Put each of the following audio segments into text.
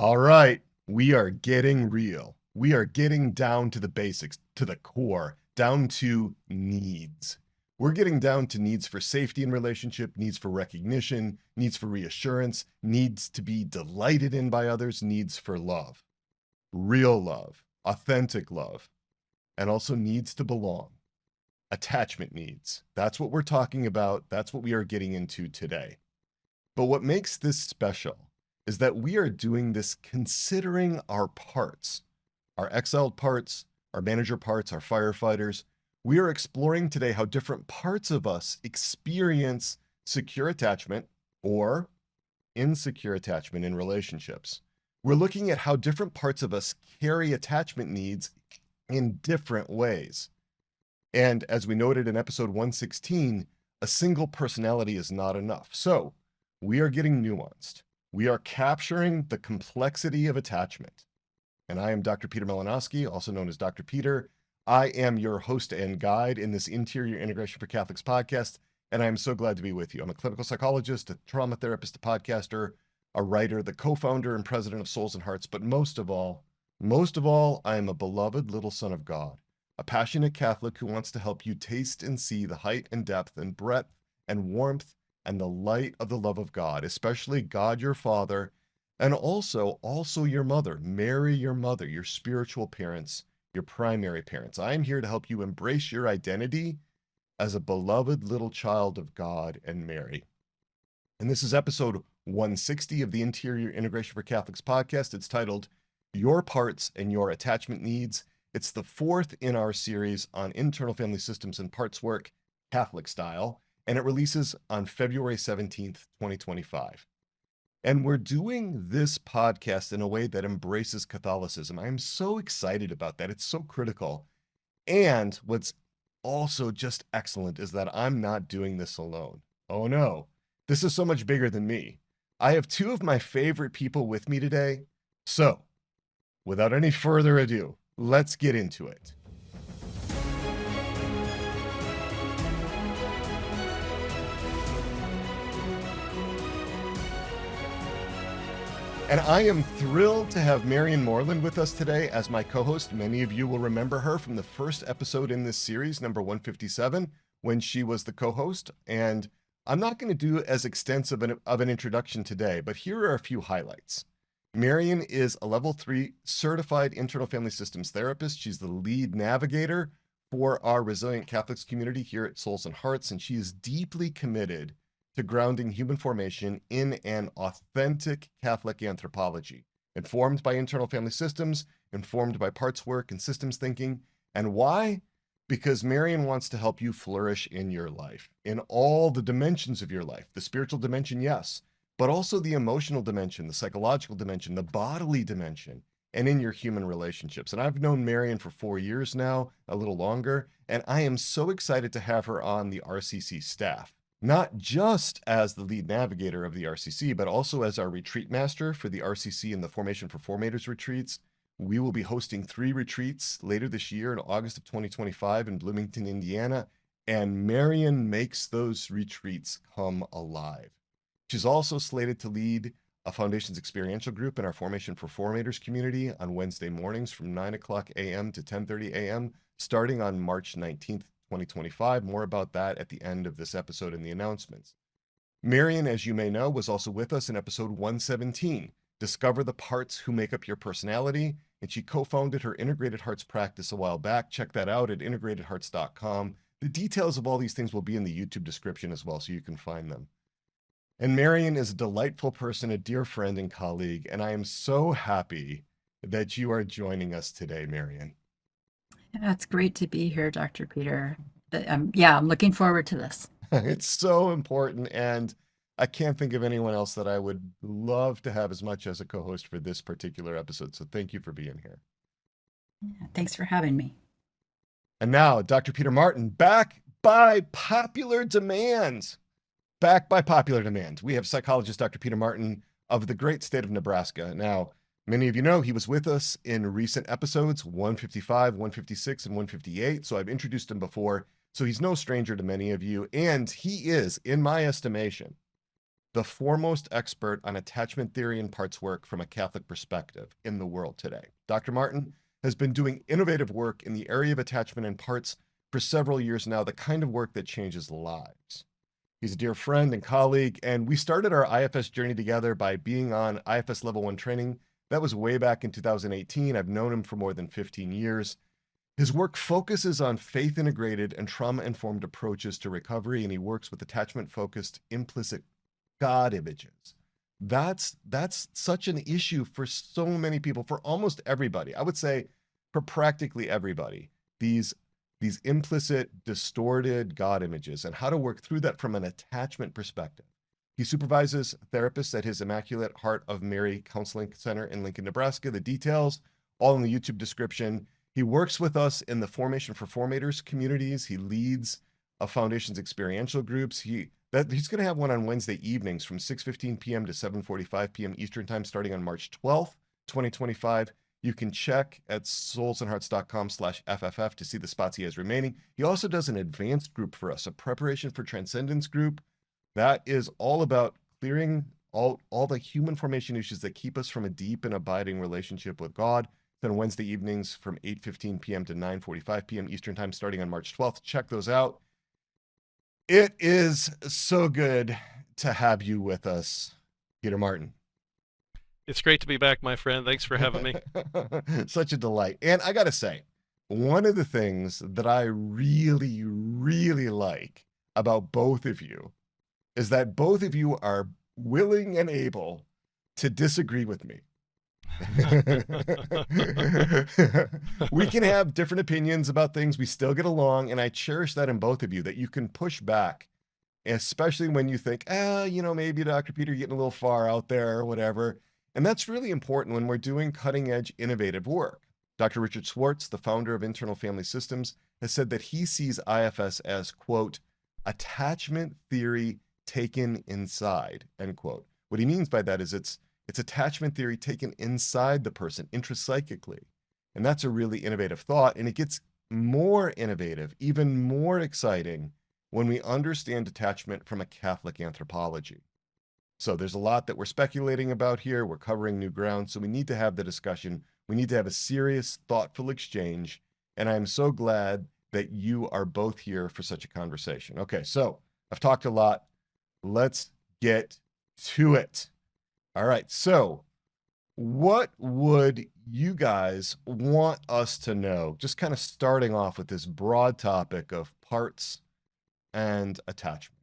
All right, we are getting real. We are getting down to the basics, to the core, down to needs. We're getting down to needs for safety in relationship, needs for recognition, needs for reassurance, needs to be delighted in by others, needs for love, real love, authentic love, and also needs to belong. Attachment needs. That's what we're talking about. That's what we are getting into today. But what makes this special is that we are doing this considering our parts, our exiled parts, our manager parts, our firefighters. We are exploring today how different parts of us experience secure attachment or insecure attachment in relationships. We're looking at how different parts of us carry attachment needs in different ways. And as we noted in episode 116, a single personality is not enough. So we are getting nuanced. We are capturing the complexity of attachment. And I am Dr. Peter Malinowski, also known as Dr. Peter. I am your host and guide in this Interior Integration for Catholics podcast, and I am so glad to be with you. I'm a clinical psychologist, a trauma therapist, a podcaster, a writer, the co-founder and president of Souls and Hearts, but most of all, I am a beloved little son of God, a passionate Catholic who wants to help you taste and see the height and depth and breadth and warmth and the light of the love of God, especially God your Father, and also your mother, Mary your mother, your spiritual parents, your primary parents. I am here to help you embrace your identity as a beloved little child of God and Mary. And this is episode 160 of the Interior Integration for Catholics podcast. It's titled Your Parts and Your Attachment Needs. It's the fourth in our series on internal family systems and parts work, Catholic style, and it releases on February 17th, 2025. And we're doing this podcast in a way that embraces Catholicism. I'm so excited about that. It's so critical. And what's also just excellent is that I'm not doing this alone. Oh no, this is so much bigger than me. I have two of my favorite people with me today. So, without any further ado, let's get into it. And I am thrilled to have Marion Moreland with us today as my co-host. Many of you will remember her from the first episode in this series, number 157, when she was the co-host. And I'm not going to do as extensive of an introduction today, but here are a few highlights. Marion is a level 3 certified internal family systems therapist. She's the lead navigator for our resilient Catholics community here at Souls and Hearts, and she is deeply committed to grounding human formation in an authentic Catholic anthropology, informed by internal family systems, informed by parts work and systems thinking. And why? Because Marion wants to help you flourish in your life, in all the dimensions of your life. The spiritual dimension, yes, but also the emotional dimension, the psychological dimension, the bodily dimension, and in your human relationships. And I've known Marion for 4 years now, a little longer, and I am so excited to have her on the RCC staff, not just as the lead navigator of the RCC, but also as our retreat master for the RCC and the Formation for Formators retreats. We will be hosting 3 retreats later this year in August of 2025 in Bloomington, Indiana, and Marion makes those retreats come alive. She's also slated to lead a Foundation's experiential group in our Formation for Formators community on Wednesday mornings from 9 o'clock a.m. to 10:30 a.m., starting on March 19th, 2025. More about that at the end of this episode in the announcements. Marion, as you may know, was also with us in episode 117, Discover the Parts Who Make Up Your Personality, and she co-founded her Integrated Hearts practice a while back. Check that out at integratedhearts.com. The details of all these things will be in the YouTube description as well, so you can find them. And Marion is a delightful person, a dear friend and colleague, and I am so happy that you are joining us today, Marion. Yeah, it's great to be here, Dr. Peter. I'm looking forward to this. It's so important, and I can't think of anyone else that I would love to have as much as a co-host for this particular episode, so thank you for being here. Yeah, thanks for having me. And now, Dr. Peter Martin, back by popular demand. Back by popular demand. We have psychologist Dr. Peter Martin of the great state of Nebraska. Now, many of you know he was with us in recent episodes, 155, 156, and 158, so I've introduced him before, so he's no stranger to many of you, and he is, in my estimation, the foremost expert on attachment theory and parts work from a Catholic perspective in the world today. Dr. Martin has been doing innovative work in the area of attachment and parts for several years now, the kind of work that changes lives. He's a dear friend and colleague, and we started our IFS journey together by being on IFS Level 1 training. That was way back in 2018. I've known him for more than 15 years. His work focuses on faith-integrated and trauma-informed approaches to recovery, and he works with attachment-focused implicit God images. That's such an issue for so many people, for almost everybody. I would say for practically everybody, these implicit, distorted God images and how to work through that from an attachment perspective. He supervises therapists at his Immaculate Heart of Mary Counseling Center in Lincoln, Nebraska. The details, all in the YouTube description. He works with us in the Formation for Formators communities. He leads a Foundation's experiential groups. He's going to have one on Wednesday evenings from 6:15 p.m. to 7:45 p.m. Eastern Time starting on March 12th, 2025. You can check at soulsandhearts.com/FFF to see the spots he has remaining. He also does an advanced group for us, a preparation for transcendence group. That is all about clearing all the human formation issues that keep us from a deep and abiding relationship with God. Then Wednesday evenings from 8:15 p.m. to 9:45 p.m. Eastern Time starting on March 12th. Check those out. It is so good to have you with us, Peter Martin. It's great to be back, my friend. Thanks for having me. Such a delight. And I got to say, one of the things that I really, really like about both of you is that both of you are willing and able to disagree with me. We can have different opinions about things. We still get along. And I cherish that in both of you, that you can push back, especially when you think, maybe Dr. Peter, you're getting a little far out there or whatever. And that's really important when we're doing cutting edge, innovative work. Dr. Richard Schwartz, the founder of Internal Family Systems, has said that he sees IFS as, quote, attachment theory taken inside, end quote. What he means by that is it's attachment theory taken inside the person, intrapsychically. And that's a really innovative thought. And it gets more innovative, even more exciting when we understand attachment from a Catholic anthropology. So there's a lot that we're speculating about here. We're covering new ground. So we need to have the discussion. We need to have a serious, thoughtful exchange. And I'm so glad that you are both here for such a conversation. Okay, so I've talked a lot. Let's get to it. All right, so what would you guys want us to know? Just kind of starting off with this broad topic of parts and attachment.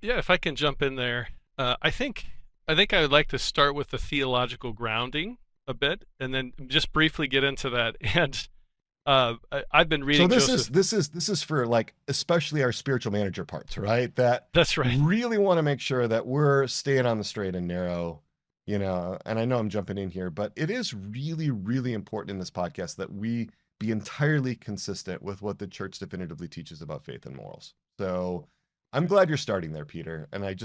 Yeah, if I can jump in there. I think I would like to start with the theological grounding a bit, and then just briefly get into that. And I've been reading. So this is for, like, especially our spiritual manager parts, right? That's right. Really want to make sure that we're staying on the straight and narrow, And I know I'm jumping in here, but it is really, really important in this podcast that we be entirely consistent with what the church definitively teaches about faith and morals. So I'm glad you're starting there, Peter. And I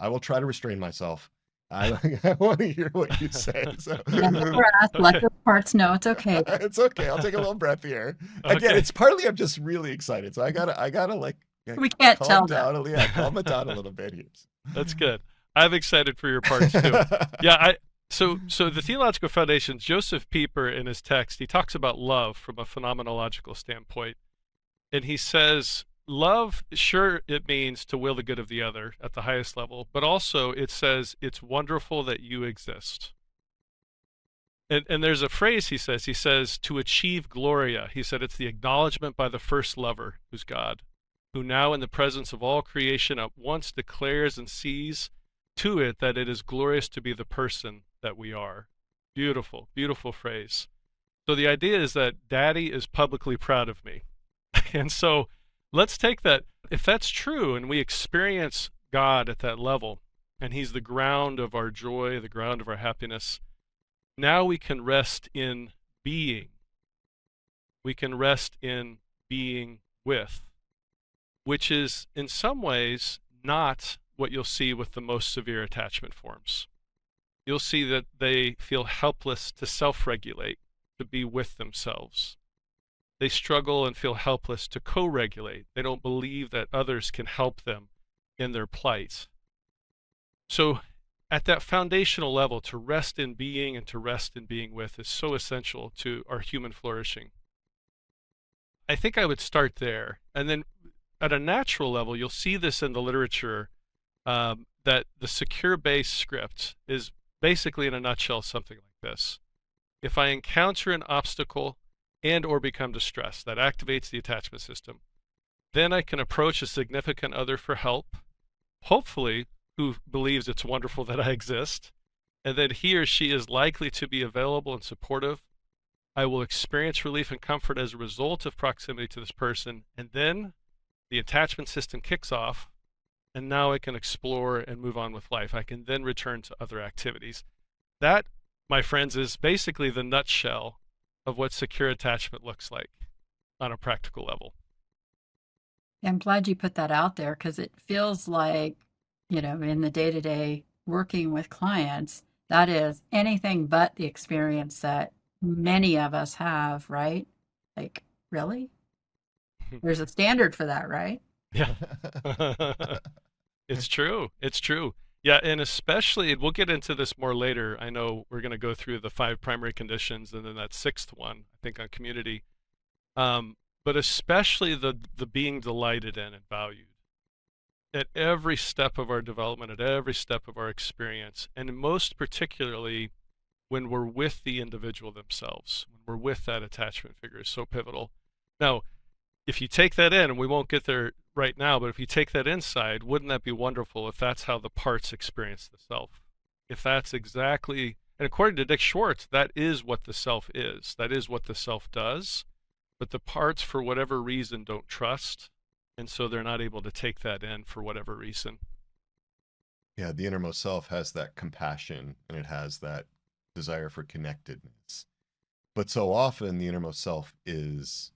will try to restrain myself. I want to hear what you say. So let the parts know it's okay. It's okay. I'll take a little breath here. Again, it's partly I'm just really excited. So I gotta like we can't calm tell down. Yeah, calm it down a little bit here. That's good. I'm excited for your parts too. Yeah, so the theological foundations, Josef Pieper in his text, he talks about love from a phenomenological standpoint. And he says, love, sure, it means to will the good of the other at the highest level, but also it says it's wonderful that you exist. And there's a phrase he says, to achieve gloria. He said it's the acknowledgement by the first lover, who's God, who now in the presence of all creation at once declares and sees to it that it is glorious to be the person that we are. Beautiful, beautiful phrase. So the idea is that Daddy is publicly proud of me. And so let's take that, if that's true, and we experience God at that level, and he's the ground of our joy, the ground of our happiness, now we can rest in being. We can rest in being with, which is in some ways not what you'll see with the most severe attachment forms. You'll see that they feel helpless to self-regulate, to be with themselves. They struggle and feel helpless to co-regulate. They don't believe that others can help them in their plight. So at that foundational level, to rest in being and to rest in being with is so essential to our human flourishing. I think I would start there. And then at a natural level, you'll see this in the literature, that the secure base script is basically, in a nutshell, something like this. If I encounter an obstacle and or become distressed, that activates the attachment system. Then I can approach a significant other for help, hopefully who believes it's wonderful that I exist, and that he or she is likely to be available and supportive. I will experience relief and comfort as a result of proximity to this person, and then the attachment system kicks off, and now I can explore and move on with life. I can then return to other activities. That, my friends, is basically the nutshell of what secure attachment looks like on a practical level. I'm glad you put that out there, because it feels like, in the day-to-day working with clients, that is anything but the experience that many of us have, right? Like, really? There's a standard for that, right? Yeah. It's true. It's true. Yeah, and especially, and we'll get into this more later. I know we're going to go through the 5 primary conditions and then that 6th one, I think, on community. But especially the being delighted in and valued at every step of our development, at every step of our experience, and most particularly when we're with the individual themselves, when we're with that attachment figure, is so pivotal. Now, if you take that in, and we won't get there right now, but if you take that inside, wouldn't that be wonderful if that's how the parts experience the self? If that's exactly, and according to Dick Schwartz, that is what the self is. That is what the self does. But the parts, for whatever reason, don't trust, and so they're not able to take that in for whatever reason. Yeah, the innermost self has that compassion and it has that desire for connectedness. But so often the innermost self is,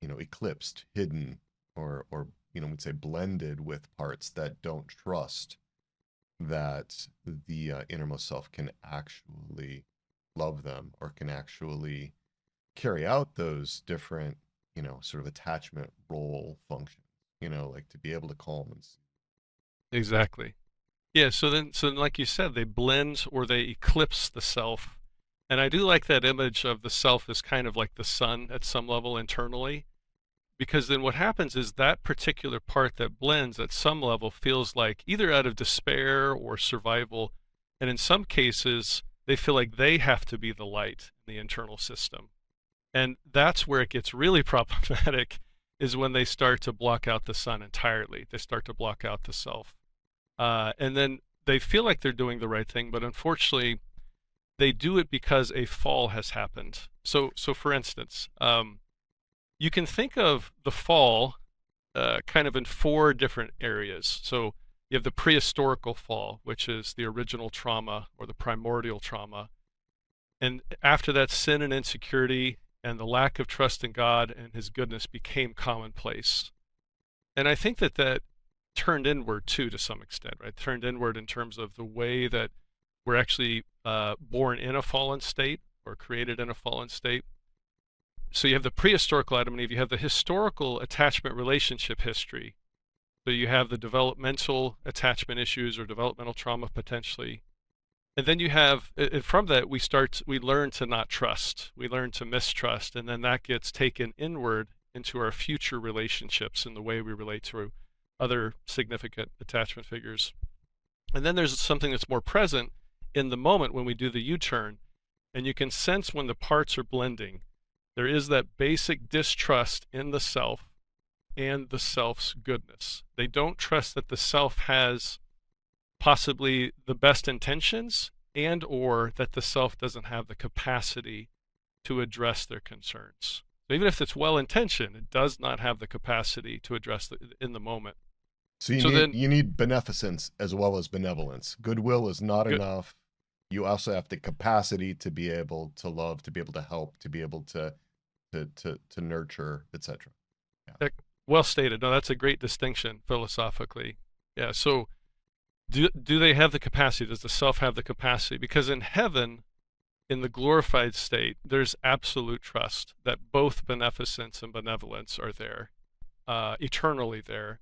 eclipsed, hidden, or we'd say blended with parts that don't trust that the innermost self can actually love them or can actually carry out those different, sort of attachment role functions, like to be able to calm and Exactly. Yeah, so then like you said, they blend or they eclipse the self. And I do like that image of the self as kind of like the sun at some level internally, because then what happens is that particular part that blends at some level feels like either out of despair or survival, and in some cases they feel like they have to be the light in the internal system. And that's where it gets really problematic, is when they start to block out the sun entirely. They start to block out the self. And then they feel like they're doing the right thing, but unfortunately they do it because a fall has happened. So for instance, you can think of the fall kind of in 4 different areas. So you have the prehistorical fall, which is the original trauma or the primordial trauma. And after that, sin and insecurity and the lack of trust in God and his goodness became commonplace. And I think that turned inward too, to some extent, right? Turned inward in terms of the way that we're actually born in a fallen state or created in a fallen state. So you have the prehistorical Adam and Eve, you have the historical attachment relationship history. So you have the developmental attachment issues or developmental trauma potentially. And then you have, from that, we learn to not trust. We learn to mistrust. And then that gets taken inward into our future relationships and the way we relate to other significant attachment figures. And then there's something that's more present in the moment when we do the U-turn. And you can sense when the parts are blending, there is that basic distrust in the self and the self's goodness. They don't trust that the self has possibly the best intentions, and or that the self doesn't have the capacity to address their concerns. So even if it's well-intentioned, it does not have the capacity to address it in the moment. So you need beneficence as well as benevolence. Goodwill is not enough. You also have the capacity to be able to love, to be able to help, to be able to nurture, etc. Yeah. Well stated. No, that's a great distinction philosophically. Yeah. So do they have the capacity? Does the self have the capacity? Because in heaven, in the glorified state, there's absolute trust that both beneficence and benevolence are there, eternally there,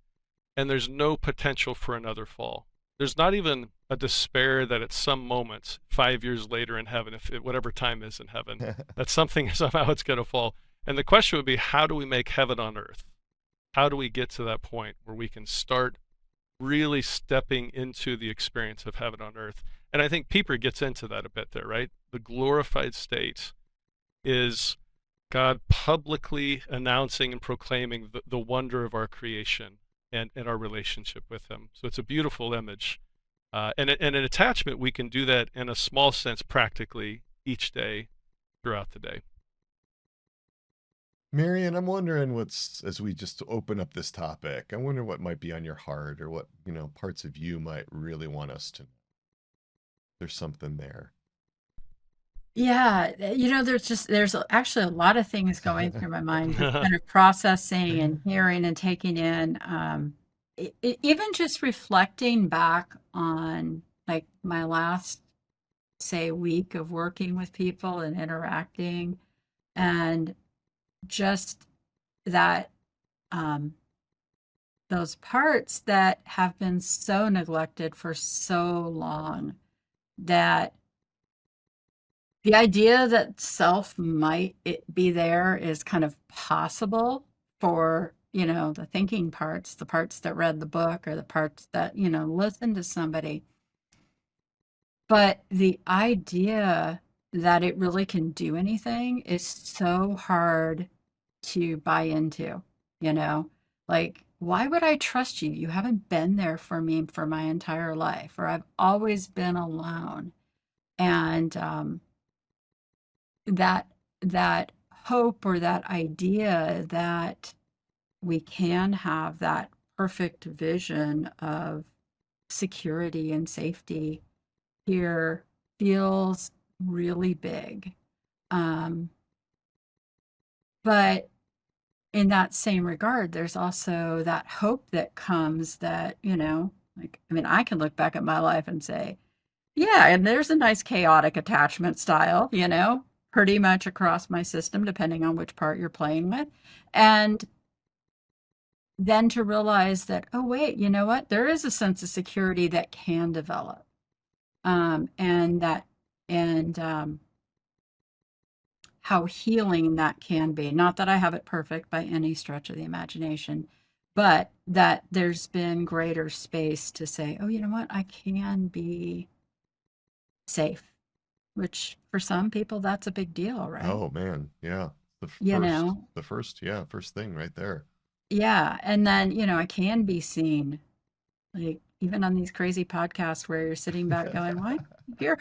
and there's no potential for another fall. there's not even a despair that at some moment, 5 years later in heaven, if whatever time is in heaven, that something somehow it's going to fall. And the question would be, how do we make heaven on earth? How do we get to that point where we can start really stepping into the experience of heaven on earth? And I think Pieper gets into that a bit there, right? The glorified state is God publicly announcing and proclaiming the wonder of our creation and our relationship with Him. So it's a beautiful image. And an attachment, we can do that in a small sense practically each day throughout the day. Marion, I'm wondering as we just open up this topic, I wonder what might be on your heart, or what, parts of you might really want us to know. There's something there. Yeah, there's actually a lot of things going through my mind, just kind of processing and hearing and taking in. Even just reflecting back on like my last, say, week of working with people and interacting, and just that those parts that have been so neglected for so long, that the idea that self might be there is kind of possible for, the thinking parts, the parts that read the book, or the parts that, listen to somebody. But the idea that it really can do anything is so hard to buy into, like, why would I trust you? You haven't been there for me for my entire life, or I've always been alone. And that hope, or that idea that we can have that perfect vision of security and safety here feels really big. But in that same regard, there's also that hope that comes that, I can look back at my life and say, yeah, and there's a nice chaotic attachment style, pretty much across my system, depending on which part you're playing with. And then to realize that, oh, wait, you know what? There is a sense of security that can develop. And how healing that can be. Not that I have it perfect by any stretch of the imagination, but that there's been greater space to say, oh, you know what? I can be safe, which for some people, that's a big deal, right? Oh man, yeah. First thing right there. Yeah. And then, I can be seen, like, even on these crazy podcasts where you're sitting back going, why here?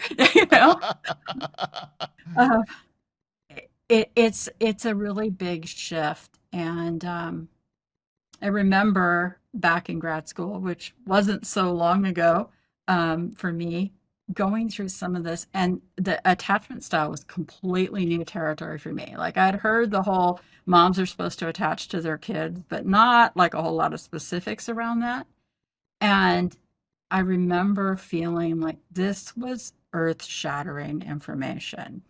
It's a really big shift. And I remember back in grad school, which wasn't so long ago, for me, going through some of this, and the attachment style was completely new territory for me. Like, I'd heard the whole moms are supposed to attach to their kids, but not like a whole lot of specifics around that. And I remember feeling like this was earth-shattering information,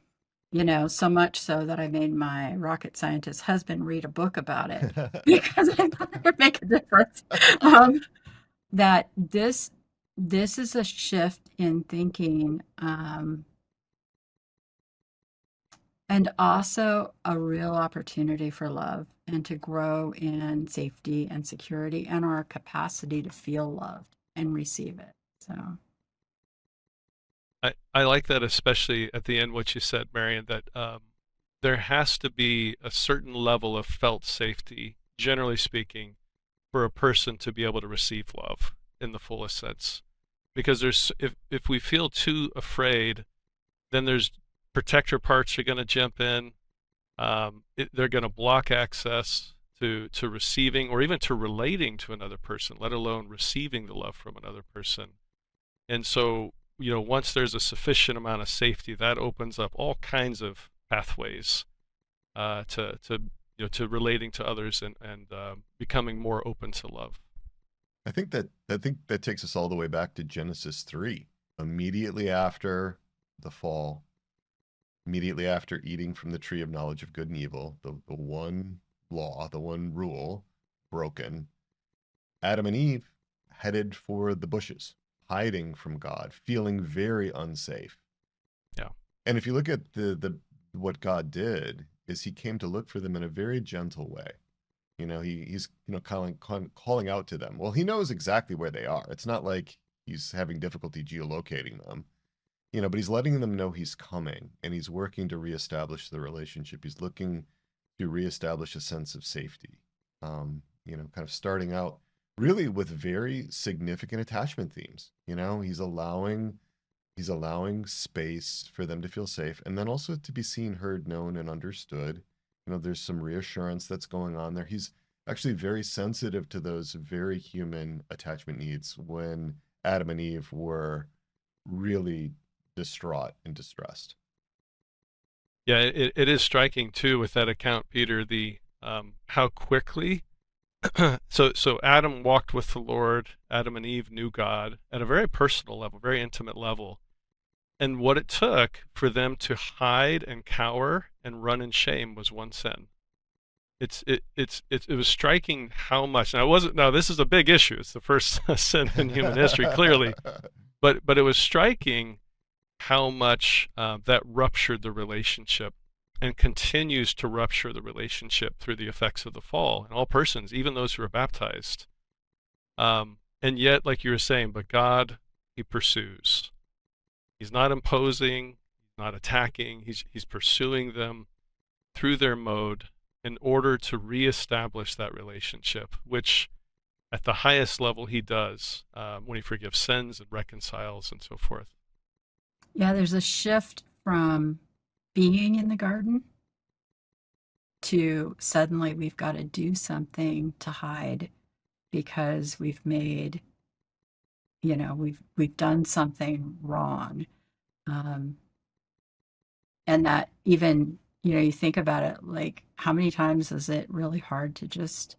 so much so that I made my rocket scientist husband read a book about it because I thought it would make a difference. That this is a shift in thinking, and also a real opportunity for love and to grow in safety and security and our capacity to feel loved and receive it. So I like that, especially at the end, what you said, Marion, that there has to be a certain level of felt safety, generally speaking, for a person to be able to receive love in the fullest sense. Because if we feel too afraid, then there's protector parts are going to jump in. They're going to block access to receiving, or even to relating to another person, let alone receiving the love from another person. And so, once there's a sufficient amount of safety, that opens up all kinds of pathways to relating to others and becoming more open to love. I think that takes us all the way back to Genesis 3. Immediately after the fall, immediately after eating from the tree of knowledge of good and evil, the one law, the one rule broken, Adam and Eve headed for the bushes, hiding from God, feeling very unsafe. Yeah. And if you look at the what God did, is he came to look for them in a very gentle way. He's calling out to them. Well, he knows exactly where they are. It's not like he's having difficulty geolocating them, but he's letting them know he's coming, and he's working to reestablish the relationship. He's looking to reestablish a sense of safety. Kind of starting out really with very significant attachment themes. He's allowing space for them to feel safe, and then also to be seen, heard, known, and understood. There's some reassurance that's going on there. He's actually very sensitive to those very human attachment needs when Adam and Eve were really distraught and distressed. Yeah, it is striking too with that account, Peter, the how quickly so Adam walked with the Lord. Adam and Eve knew God at a very personal level, very intimate level. And what it took for them to hide and cower and run in shame was one sin. It was striking how much. Now this is a big issue. It's the first sin in human history, clearly. But it was striking how much that ruptured the relationship and continues to rupture the relationship through the effects of the fall in all persons, even those who are baptized. And yet, like you were saying, but God, he pursues. He's not imposing, he's not attacking, he's pursuing them through their mode in order to reestablish that relationship, which at the highest level he does when he forgives sins and reconciles and so forth. Yeah, there's a shift from being in the garden to suddenly we've got to do something to hide because we've made, we've done something wrong. And that even, you think about it, like how many times is it really hard to just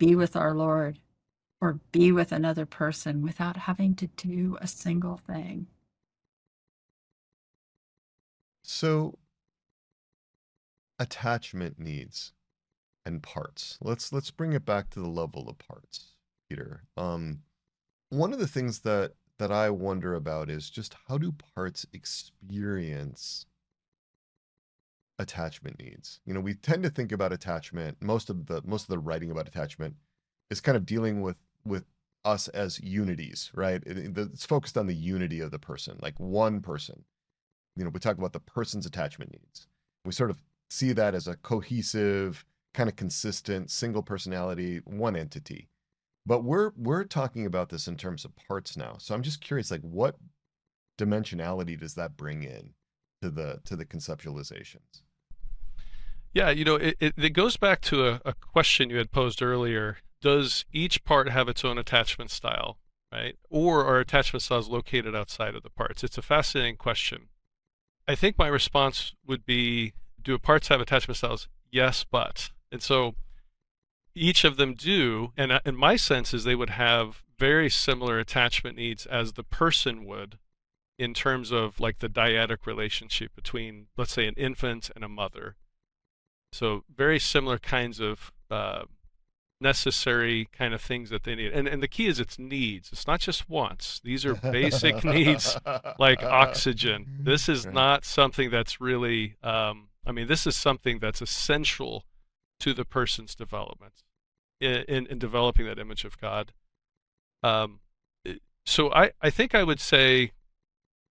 be with our Lord or be with another person without having to do a single thing? So, attachment needs and parts. Let's bring it back to the level of parts, Peter. One of the things that I wonder about is just how do parts experience attachment needs? We tend to think about attachment. Most of the writing about attachment is kind of dealing with us as unities, right? It's focused on the unity of the person, like one person. We talk about the person's attachment needs. We sort of see that as a cohesive, kind of consistent, single personality, one entity. But we're talking about this in terms of parts now. So I'm just curious, like, what dimensionality does that bring in to the conceptualizations? Yeah, it goes back to a question you had posed earlier. Does each part have its own attachment style, right? Or are attachment styles located outside of the parts? It's a fascinating question. I think my response would be, do parts have attachment styles? Yes, but. And so each of them do, and my sense is they would have very similar attachment needs as the person would in terms of like the dyadic relationship between, let's say, an infant and a mother. So very similar kinds of necessary kind of things that they need. And the key is it's needs. It's not just wants. These are basic needs like oxygen. This is not something that's really, this is something that's essential to the person's development in developing that image of God. So I think I would say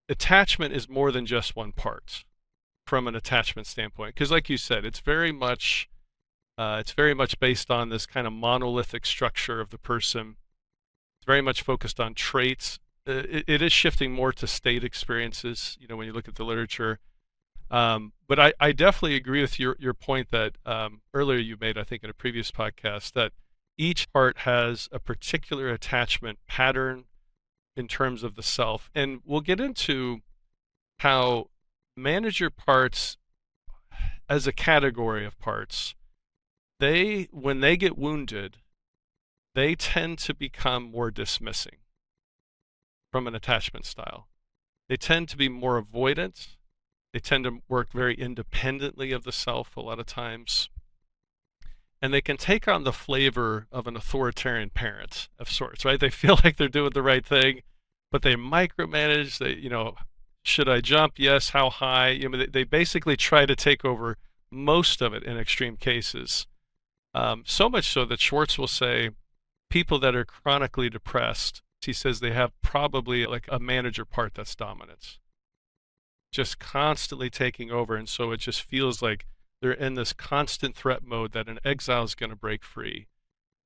attachment is more than just one part from an attachment standpoint, because like you said, it's very much based on this kind of monolithic structure of the person. It's very much focused on traits. It is shifting more to state experiences, when you look at the literature. But I definitely agree with your point that earlier you made, I think in a previous podcast, that each part has a particular attachment pattern in terms of the self. And we'll get into how manager parts as a category of parts, when they get wounded, they tend to become more dismissing from an attachment style. They tend to be more avoidant. They tend to work very independently of the self a lot of times. And they can take on the flavor of an authoritarian parent of sorts, right? They feel like they're doing the right thing. but they micromanage. They, should I jump? Yes. How high? They basically try to take over most of it in extreme cases. So much so that Schwartz will say people that are chronically depressed, he says they have probably like a manager part that's dominant, just constantly taking over. And so it just feels like they're in this constant threat mode that an exile is going to break free,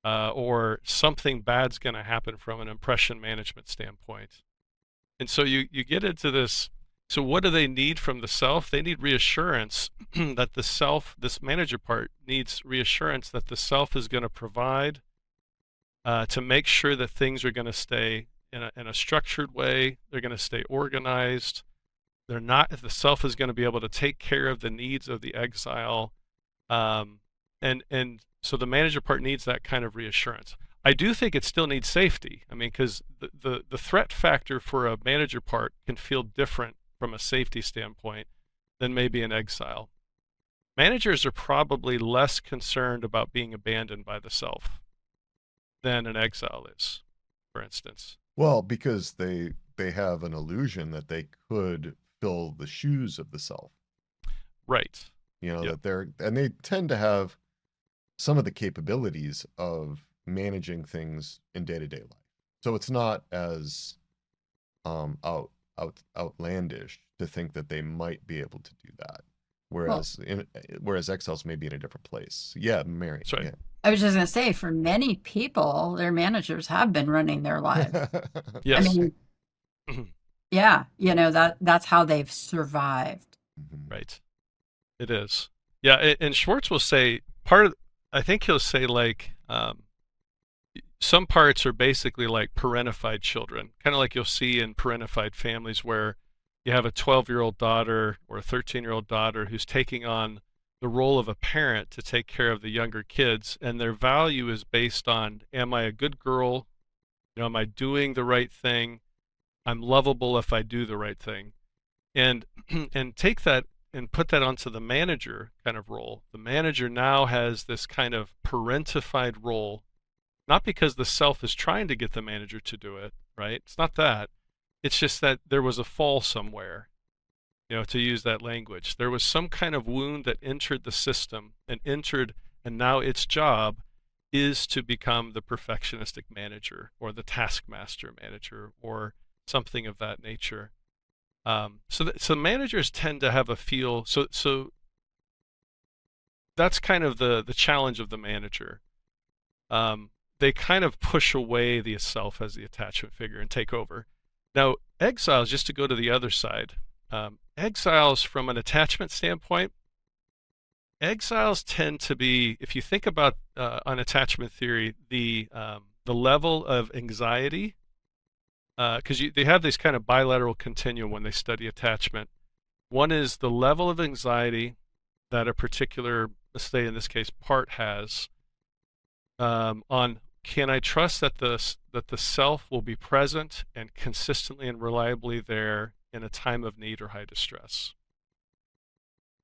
or something bad's going to happen from an impression management standpoint. And so you get into this. So what do they need from the self? They need reassurance that the self, this manager part, needs reassurance that the self is going to provide to make sure that things are going to stay in a structured way. They're going to stay organized. The self is going to be able to take care of the needs of the exile. And so the manager part needs that kind of reassurance. I do think it still needs safety. I mean, because the threat factor for a manager part can feel different from a safety standpoint than maybe an exile. Managers are probably less concerned about being abandoned by the self than an exile is, for instance. Well, because they have an illusion that they could fill the shoes of the self. Right. That they tend to have some of the capabilities of managing things in day-to-day life. So it's not as outlandish to think that they might be able to do that. Whereas exiles may be in a different place. Yeah, Mary. Sorry. Yeah. I was just going to say, for many people, their managers have been running their lives. Yes. I mean, yeah, that's how they've survived. Right. It is. Yeah, and Schwartz will say I think he'll say like some parts are basically like parentified children, kind of like you'll see in parentified families where you have a 12-year-old daughter or a 13-year-old daughter who's taking on the role of a parent to take care of the younger kids, and their value is based on, am I a good girl? Am I doing the right thing? I'm lovable if I do the right thing. And take that and put that onto the manager kind of role. The manager now has this kind of parentified role, not because the self is trying to get the manager to do it, right? It's not that. It's just that there was a fall somewhere, to use that language. There was some kind of wound that entered the system and now its job is to become the perfectionistic manager or the taskmaster manager or something of that nature. So managers tend to have a feel. So that's kind of the challenge of the manager. They kind of push away the self as the attachment figure and take over. Now, exiles, just to go to the other side, exiles from an attachment standpoint, exiles tend to be, if you think about on attachment theory, the level of anxiety, because they have this kind of bilateral continuum when they study attachment. One is the level of anxiety that a particular, let's say in this case, part has on can I trust that the self will be present and consistently and reliably there in a time of need or high distress.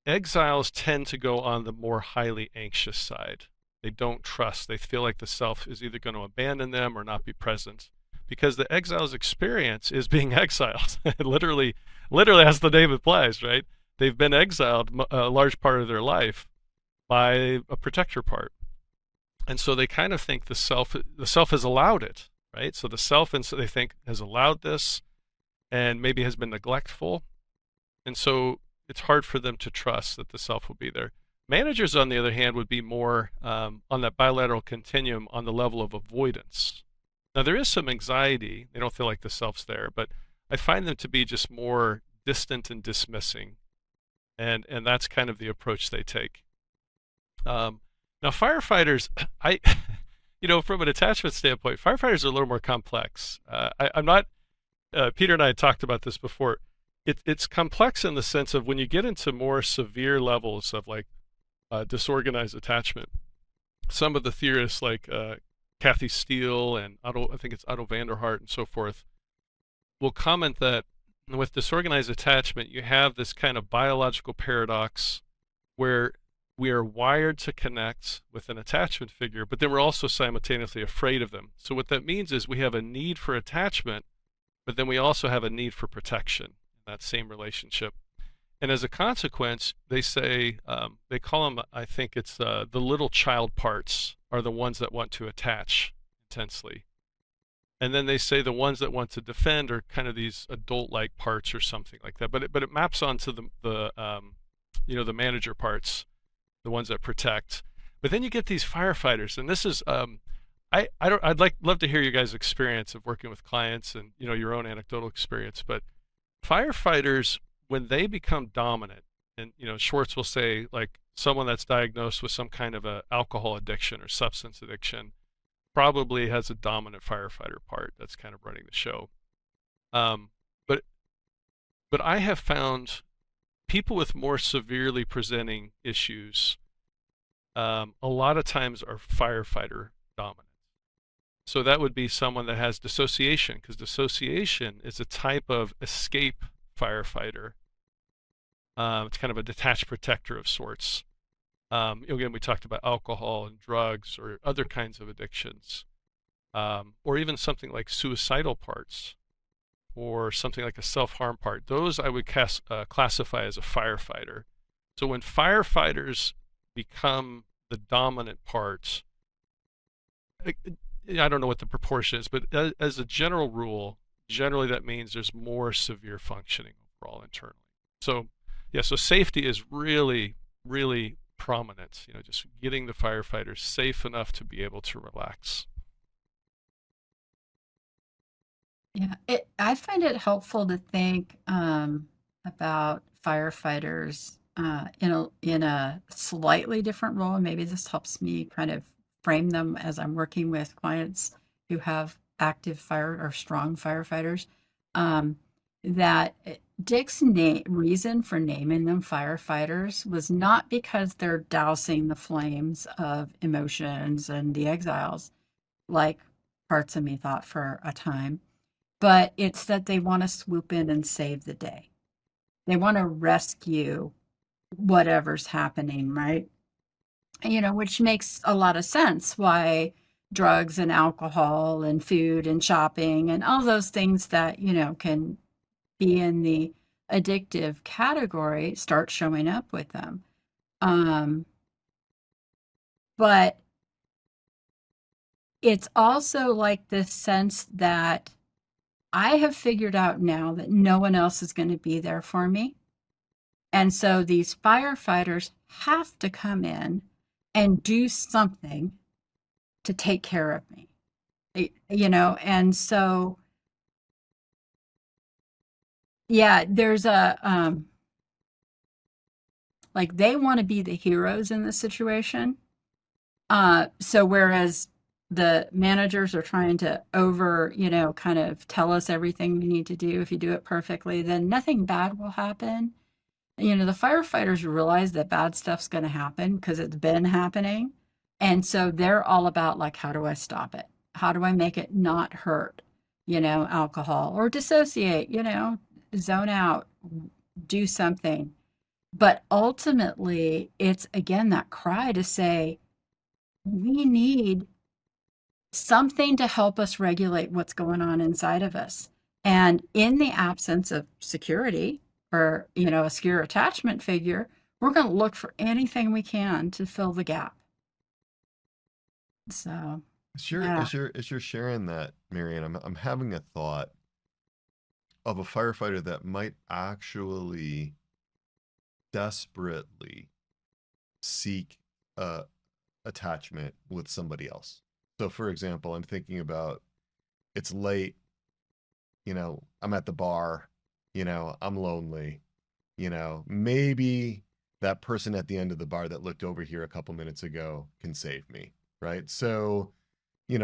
Exiles tend to go on the more highly anxious side. They don't trust. They feel like the self is either going to abandon them or not be present, because the exile's experience is being exiled. literally as the name implies, right? They've been exiled a large part of their life by a protector part. And so they kind of think the self has allowed it, right? So the self, and so they think, has allowed this and maybe has been neglectful. And so it's hard for them to trust that the self will be there. Managers, on the other hand, would be more on that bilateral continuum on the level of avoidance. Now, there is some anxiety. They don't feel like the self's there, but I find them to be just more distant and dismissing. And that's kind of the approach they take. Now, firefighters, from an attachment standpoint, firefighters are a little more complex. I'm not, Peter and I had talked about this before. It's complex in the sense of when you get into more severe levels of like disorganized attachment, some of the theorists like Kathy Steele and I think it's Otto Vanderhart and so forth, will comment that with disorganized attachment, you have this kind of biological paradox where we are wired to connect with an attachment figure, but then we're also simultaneously afraid of them. So what that means is we have a need for attachment, but then we also have a need for protection in that same relationship. And as a consequence, they say, they call them, I think it's the little child parts are the ones that want to attach intensely. And then they say the ones that want to defend are kind of these adult-like parts or something like that. But it maps onto the manager parts, the ones that protect. But then you get these firefighters, and this is love to hear you guys' experience of working with clients and your own anecdotal experience. But firefighters, when they become dominant, and Schwartz will say like someone that's diagnosed with some kind of a alcohol addiction or substance addiction probably has a dominant firefighter part that's kind of running the show. But I have found people with more severely presenting issues a lot of times are firefighter dominant. So that would be someone that has dissociation, because dissociation is a type of escape firefighter. It's kind of a detached protector of sorts. Again, we talked about alcohol and drugs or other kinds of addictions, or even something like suicidal parts or something like a self-harm part. Those I would classify as a firefighter. So when firefighters become the dominant parts, I don't know what the proportion is, but as a general rule, generally that means there's more severe functioning overall internally. So yeah, so safety is really, really prominent, just getting the firefighters safe enough to be able to relax. Yeah, I find it helpful to think about firefighters in a slightly different role. Maybe this helps me kind of frame them as I'm working with clients who have active fire or strong firefighters. That Dick's reason for naming them firefighters was not because they're dousing the flames of emotions and the exiles, like parts of me thought for a time, but it's that they want to swoop in and save the day. They want to rescue whatever's happening, right? Which makes a lot of sense why drugs and alcohol and food and shopping and all those things that, can be in the addictive category start showing up with them. But it's also like this sense that I have figured out now that no one else is going to be there for me. And so these firefighters have to come in and do something to take care of me. And so yeah, there's a like they want to be the heroes in this situation. So whereas the managers are trying to kind of tell us everything we need to do. If you do it perfectly, then nothing bad will happen. The firefighters realize that bad stuff's going to happen because it's been happening. And so they're all about like, how do I stop it? How do I make it not hurt, alcohol or dissociate, zone out, do something. But ultimately, it's again that cry to say, we need something to help us regulate what's going on inside of us. And in the absence of security or, a secure attachment figure, we're going to look for anything we can to fill the gap. So, yeah. As you're sharing that, Marion, I'm having a thought of a firefighter that might actually desperately seek attachment with somebody else. So, for example, I'm thinking about it's late, I'm at the bar, I'm lonely, maybe that person at the end of the bar that looked over here a couple minutes ago can save me, right? So,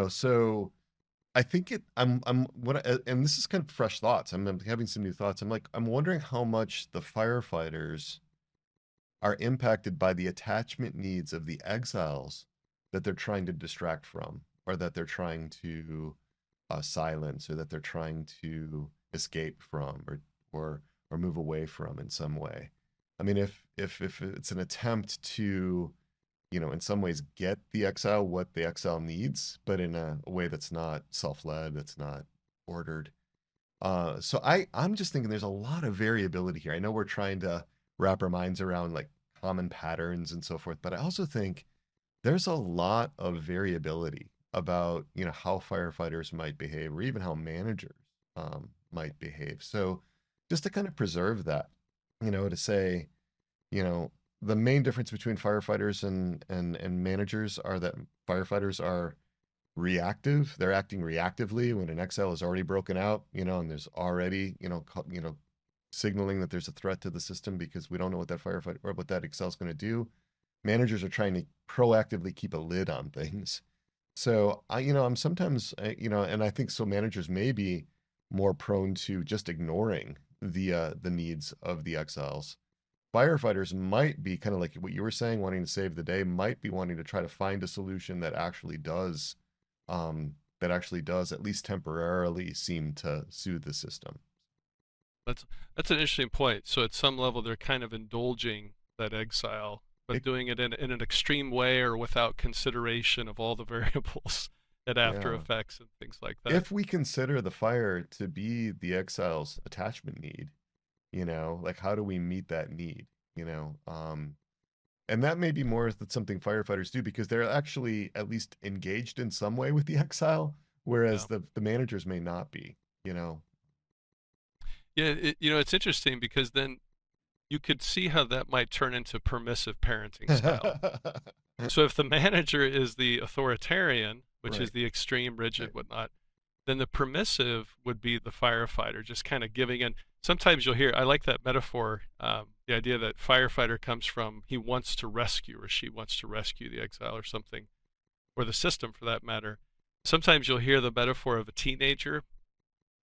so I think I'm and this is kind of fresh thoughts. I'm having some new thoughts. I'm wondering how much the firefighters are impacted by the attachment needs of the exiles that they're trying to distract from, or that they're trying to silence, or that they're trying to escape from, or move away from in some way. I mean, if it's an attempt to, in some ways get the exile what the exile needs, but in a way that's not self-led, that's not ordered, So I'm just thinking there's a lot of variability here. I know we're trying to wrap our minds around like common patterns and so forth, but I also think there's a lot of variability about, how firefighters might behave or even how managers might behave. So just to kind of preserve that, to say, you know, the main difference between firefighters and managers are that firefighters are reactive. They're acting reactively when an exile is already broken out, and there's already, signaling that there's a threat to the system because we don't know what that firefighter or what that excel is going to do. Managers are trying to proactively keep a lid on things. So I'm sometimes, and I think so managers may be more prone to just ignoring the needs of the exiles. Firefighters might be kind of like what you were saying, wanting to save the day, might be wanting to try to find a solution that actually does at least temporarily seem to soothe the system. That's an interesting point. So at some level, they're kind of indulging that exile, but It, doing it in an extreme way or without consideration of all the variables and after yeah. effects and things like that. If we consider the fire to be the exile's attachment need, like how do we meet that need? You know, and that may be more that something firefighters do because they're actually at least engaged in some way with the exile, whereas Yeah. the managers may not be, you know. Yeah, it's interesting because then you could see how that might turn into permissive parenting style. So if the manager is the authoritarian, which is Right, the extreme, rigid, right. whatnot, then the permissive would be the firefighter, just kind of giving in. Sometimes you'll hear, I like that metaphor, the idea that firefighter comes from he wants to rescue or she wants to rescue the exile or something, or the system for that matter. Sometimes you'll hear the metaphor of a teenager.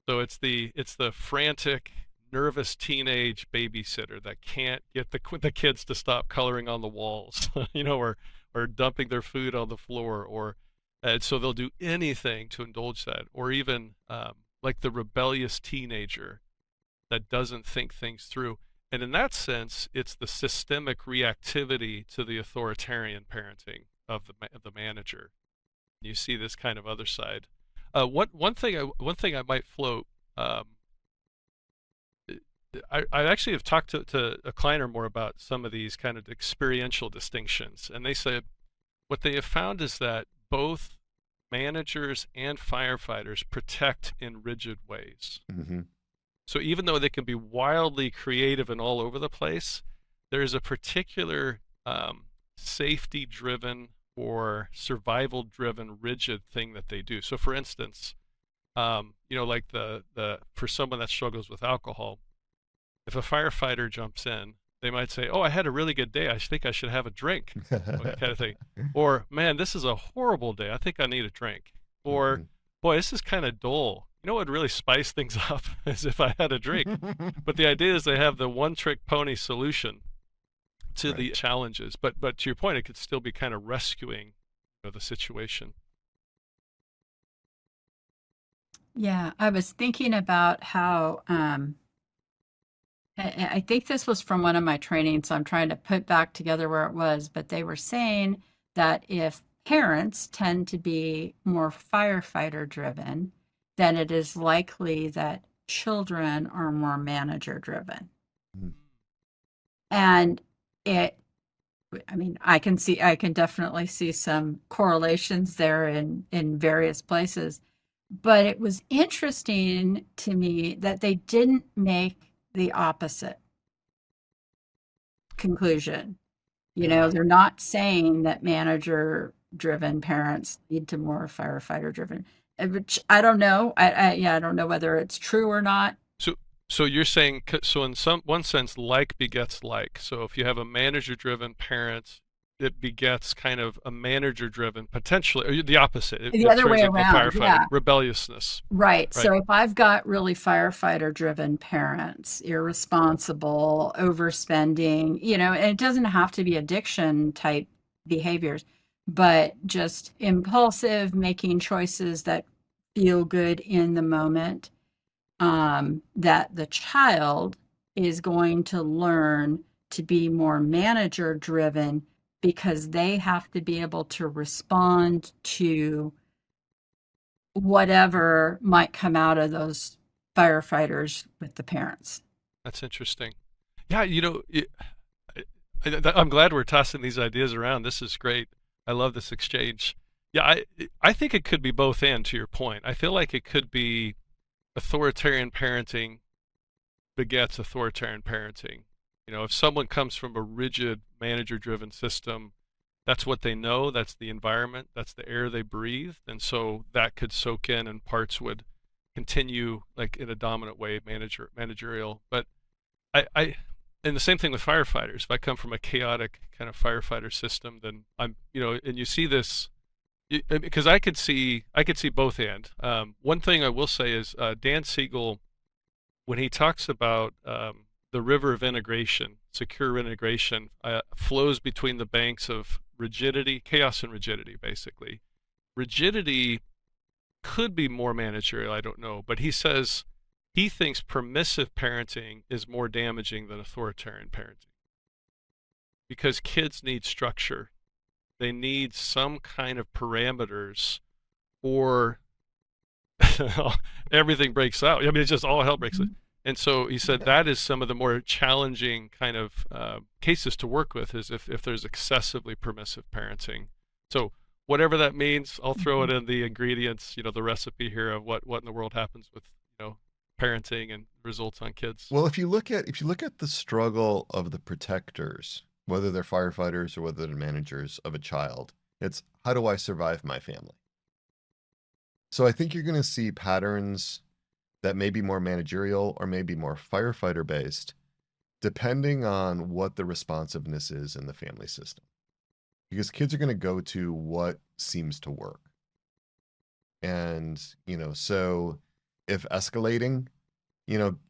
So it's the frantic, nervous teenage babysitter that can't get the kids to stop coloring on the walls, or dumping their food on the floor, or and so they'll do anything to indulge that, or even like the rebellious teenager that doesn't think things through. And in that sense, it's the systemic reactivity to the authoritarian parenting of the manager. You see this kind of other side. One thing I might float. Um, I actually have talked to a client or more about some of these kind of experiential distinctions, and they said what they have found is that both managers and firefighters protect in rigid ways. Mm-hmm. So even though they can be wildly creative and all over the place, there is a particular safety-driven or survival-driven rigid thing that they do. So for instance, like the for someone that struggles with alcohol, if a firefighter jumps in, they might say, "Oh, I had a really good day. I think I should have a drink," kind of thing. Or, "Man, this is a horrible day. I think I need a drink." Or, Mm-hmm. "Boy, this is kind of dull. You know what would really spice things up is if I had a drink." But the idea is they have the one-trick pony solution to Right. the challenges. But to your point, it could still be kind of rescuing, the situation. Yeah, I was thinking about how I think this was from one of my trainings, so I'm trying to put back together where it was, but they were saying that if parents tend to be more firefighter driven, then it is likely that children are more manager driven. Mm. And it, I mean, I can definitely see some correlations there in various places. But it was interesting to me that they didn't make the opposite conclusion. Yeah. They're not saying that manager driven parents lead to more firefighter driven, which I don't know. Yeah, I don't know whether it's true or not. So, so you're saying, so in some one sense, like begets like. So if you have a manager-driven parent, it begets kind of a manager-driven, potentially, or the opposite. It, The it other turns way into a around, firefighter, yeah. rebelliousness, Right. right? So if I've got really firefighter driven parents, irresponsible, overspending, and it doesn't have to be addiction type behaviors, but just impulsive, making choices that feel good in the moment, that the child is going to learn to be more manager driven because they have to be able to respond to whatever might come out of those firefighters with the parents. That's interesting. Yeah, I'm glad we're tossing these ideas around. This is great. I love this exchange. Yeah, I think it could be both and, to your point. I feel like it could be authoritarian parenting begets authoritarian parenting. If someone comes from a rigid manager-driven system, that's what they know, that's the environment, that's the air they breathe, and so that could soak in and parts would continue like in a dominant way, managerial. But I and the same thing with firefighters. If I come from a chaotic kind of firefighter system, then and you see this because I could see both and. One thing I will say is Dan Siegel, when he talks about the river of integration, secure integration, flows between the banks of rigidity, chaos and rigidity, basically. Rigidity could be more managerial, I don't know, but he says he thinks permissive parenting is more damaging than authoritarian parenting because kids need structure. They need some kind of parameters or everything breaks out. I mean, it's just all hell breaks loose. And so he said that is some of the more challenging kind of cases to work with is if there's excessively permissive parenting. So whatever that means, I'll throw it in the ingredients, the recipe here of what in the world happens with, parenting and results on kids. Well, if you look at the struggle of the protectors, whether they're firefighters or whether they're managers of a child, it's how do I survive my family? So I think you're going to see patterns that may be more managerial or maybe more firefighter based, depending on what the responsiveness is in the family system. Because kids are going to go to what seems to work. And, so if escalating,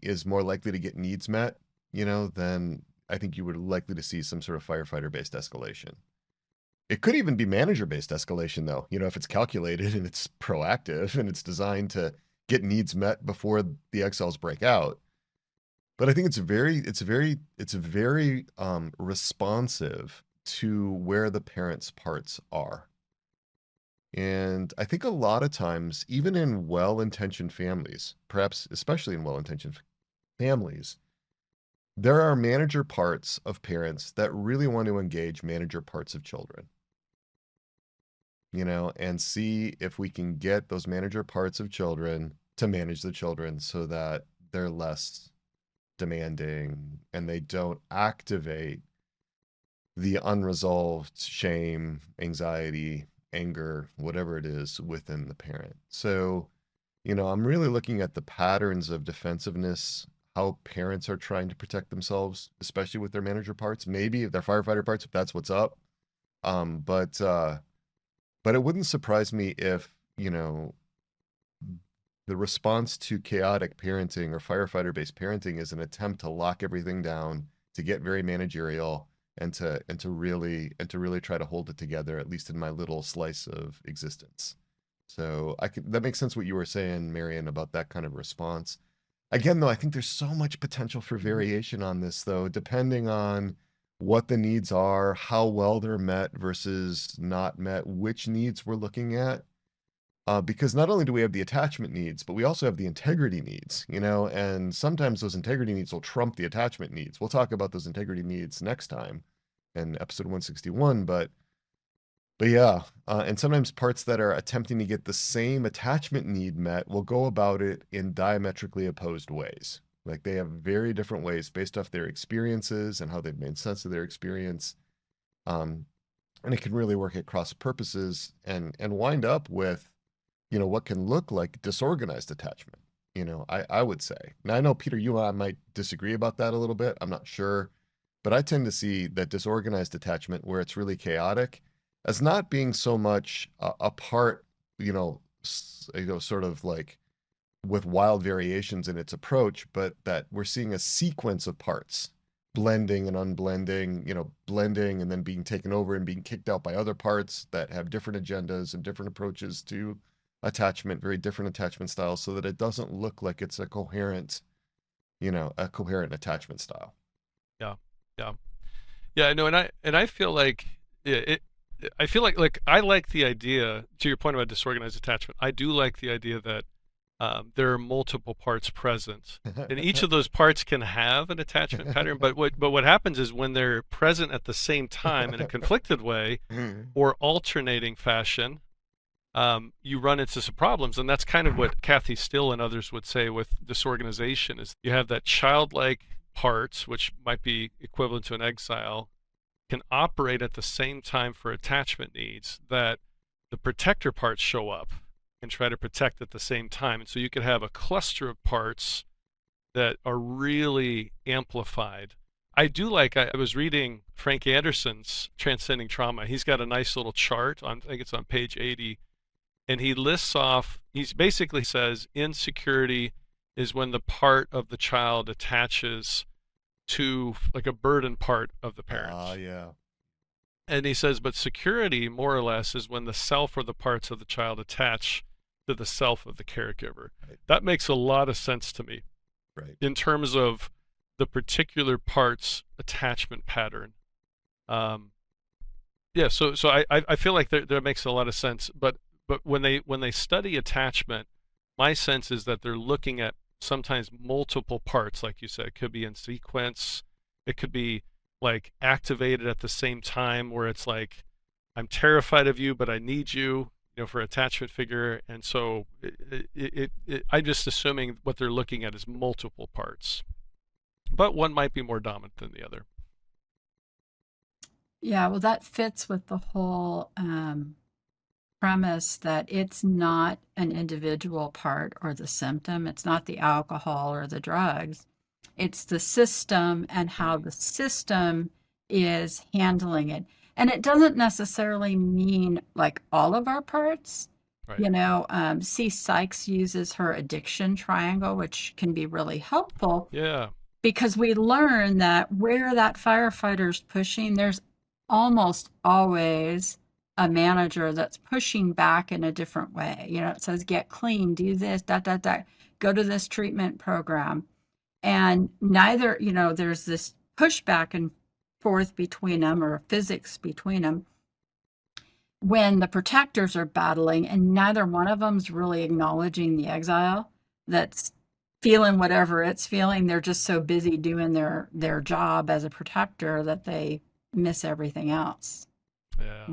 is more likely to get needs met, then I think you would likely to see some sort of firefighter based escalation. It could even be manager based escalation though, if it's calculated and it's proactive and it's designed to get needs met before the Exiles break out. But I think it's very responsive to where the parents' parts are. And I think a lot of times, even in well-intentioned families, perhaps especially in well-intentioned families, there are manager parts of parents that really want to engage manager parts of children. And see if we can get those manager parts of children to manage the children so that they're less demanding and they don't activate the unresolved shame, anxiety, anger, whatever it is within the parent. So, I'm really looking at the patterns of defensiveness, how parents are trying to protect themselves, especially with their manager parts, maybe their firefighter parts, if that's what's up. But it wouldn't surprise me if, the response to chaotic parenting or firefighter-based parenting is an attempt to lock everything down, to get very managerial, and to really try to hold it together, at least in my little slice of existence. So that makes sense what you were saying, Marion, about that kind of response. Again, though, I think there's so much potential for variation on this, though, depending on what the needs are, how well they're met versus not met, which needs we're looking at. Because not only do we have the attachment needs, but we also have the integrity needs, and sometimes those integrity needs will trump the attachment needs. We'll talk about those integrity needs next time in episode 161, but yeah, and sometimes parts that are attempting to get the same attachment need met will go about it in diametrically opposed ways. Like they have very different ways based off their experiences and how they've made sense of their experience. And it can really work at cross purposes and wind up with, what can look like disorganized attachment, I would say. Now, I know, Peter, you and I might disagree about that a little bit. I'm not sure. But I tend to see that disorganized attachment where it's really chaotic as not being so much a part, sort of like with wild variations in its approach, but that we're seeing a sequence of parts blending and unblending, blending and then being taken over and being kicked out by other parts that have different agendas and different approaches to attachment, very different attachment styles, so that it doesn't look like it's a coherent attachment style. Yeah, I know, and I feel like I feel like I like the idea, to your point about disorganized attachment. I do like the idea that there are multiple parts present, and each of those parts can have an attachment pattern. But what happens is when they're present at the same time in a conflicted way or alternating fashion, you run into some problems. And that's kind of what Kathy Still and others would say with disorganization is you have that childlike parts, which might be equivalent to an exile, can operate at the same time for attachment needs that the protector parts show up and try to protect at the same time. And so you could have a cluster of parts that are really amplified. I was reading Frank Anderson's Transcending Trauma. He's got a nice little chart on, I think it's on page 80, and he lists off, he basically says insecurity is when the part of the child attaches to like a burden part of the parent. Yeah. And he says, but security, more or less, is when the self or the parts of the child attach to the self of the caregiver. Right. That makes a lot of sense to me. Right. In terms of the particular part's attachment pattern. Yeah, so I feel like that makes a lot of sense. But when they study attachment, my sense is that they're looking at sometimes multiple parts, like you said. It could be in sequence. It could be like activated at the same time, where it's like, I'm terrified of you, but I need you, for attachment figure. And so I'm just assuming what they're looking at is multiple parts, but one might be more dominant than the other. Yeah, well, that fits with the whole premise that it's not an individual part or the symptom. It's not the alcohol or the drugs. It's the system and how the system is handling it. And it doesn't necessarily mean like all of our parts. Right. C. Sykes uses her addiction triangle, which can be really helpful. Yeah. Because we learn that where that firefighter's pushing, there's almost always a manager that's pushing back in a different way. It says, get clean, do this, go to this treatment program. And neither, there's this push back and forth between them, or physics between them, when the protectors are battling, and neither one of them's really acknowledging the exile that's feeling whatever it's feeling. They're just so busy doing their job as a protector that they miss everything else. Yeah.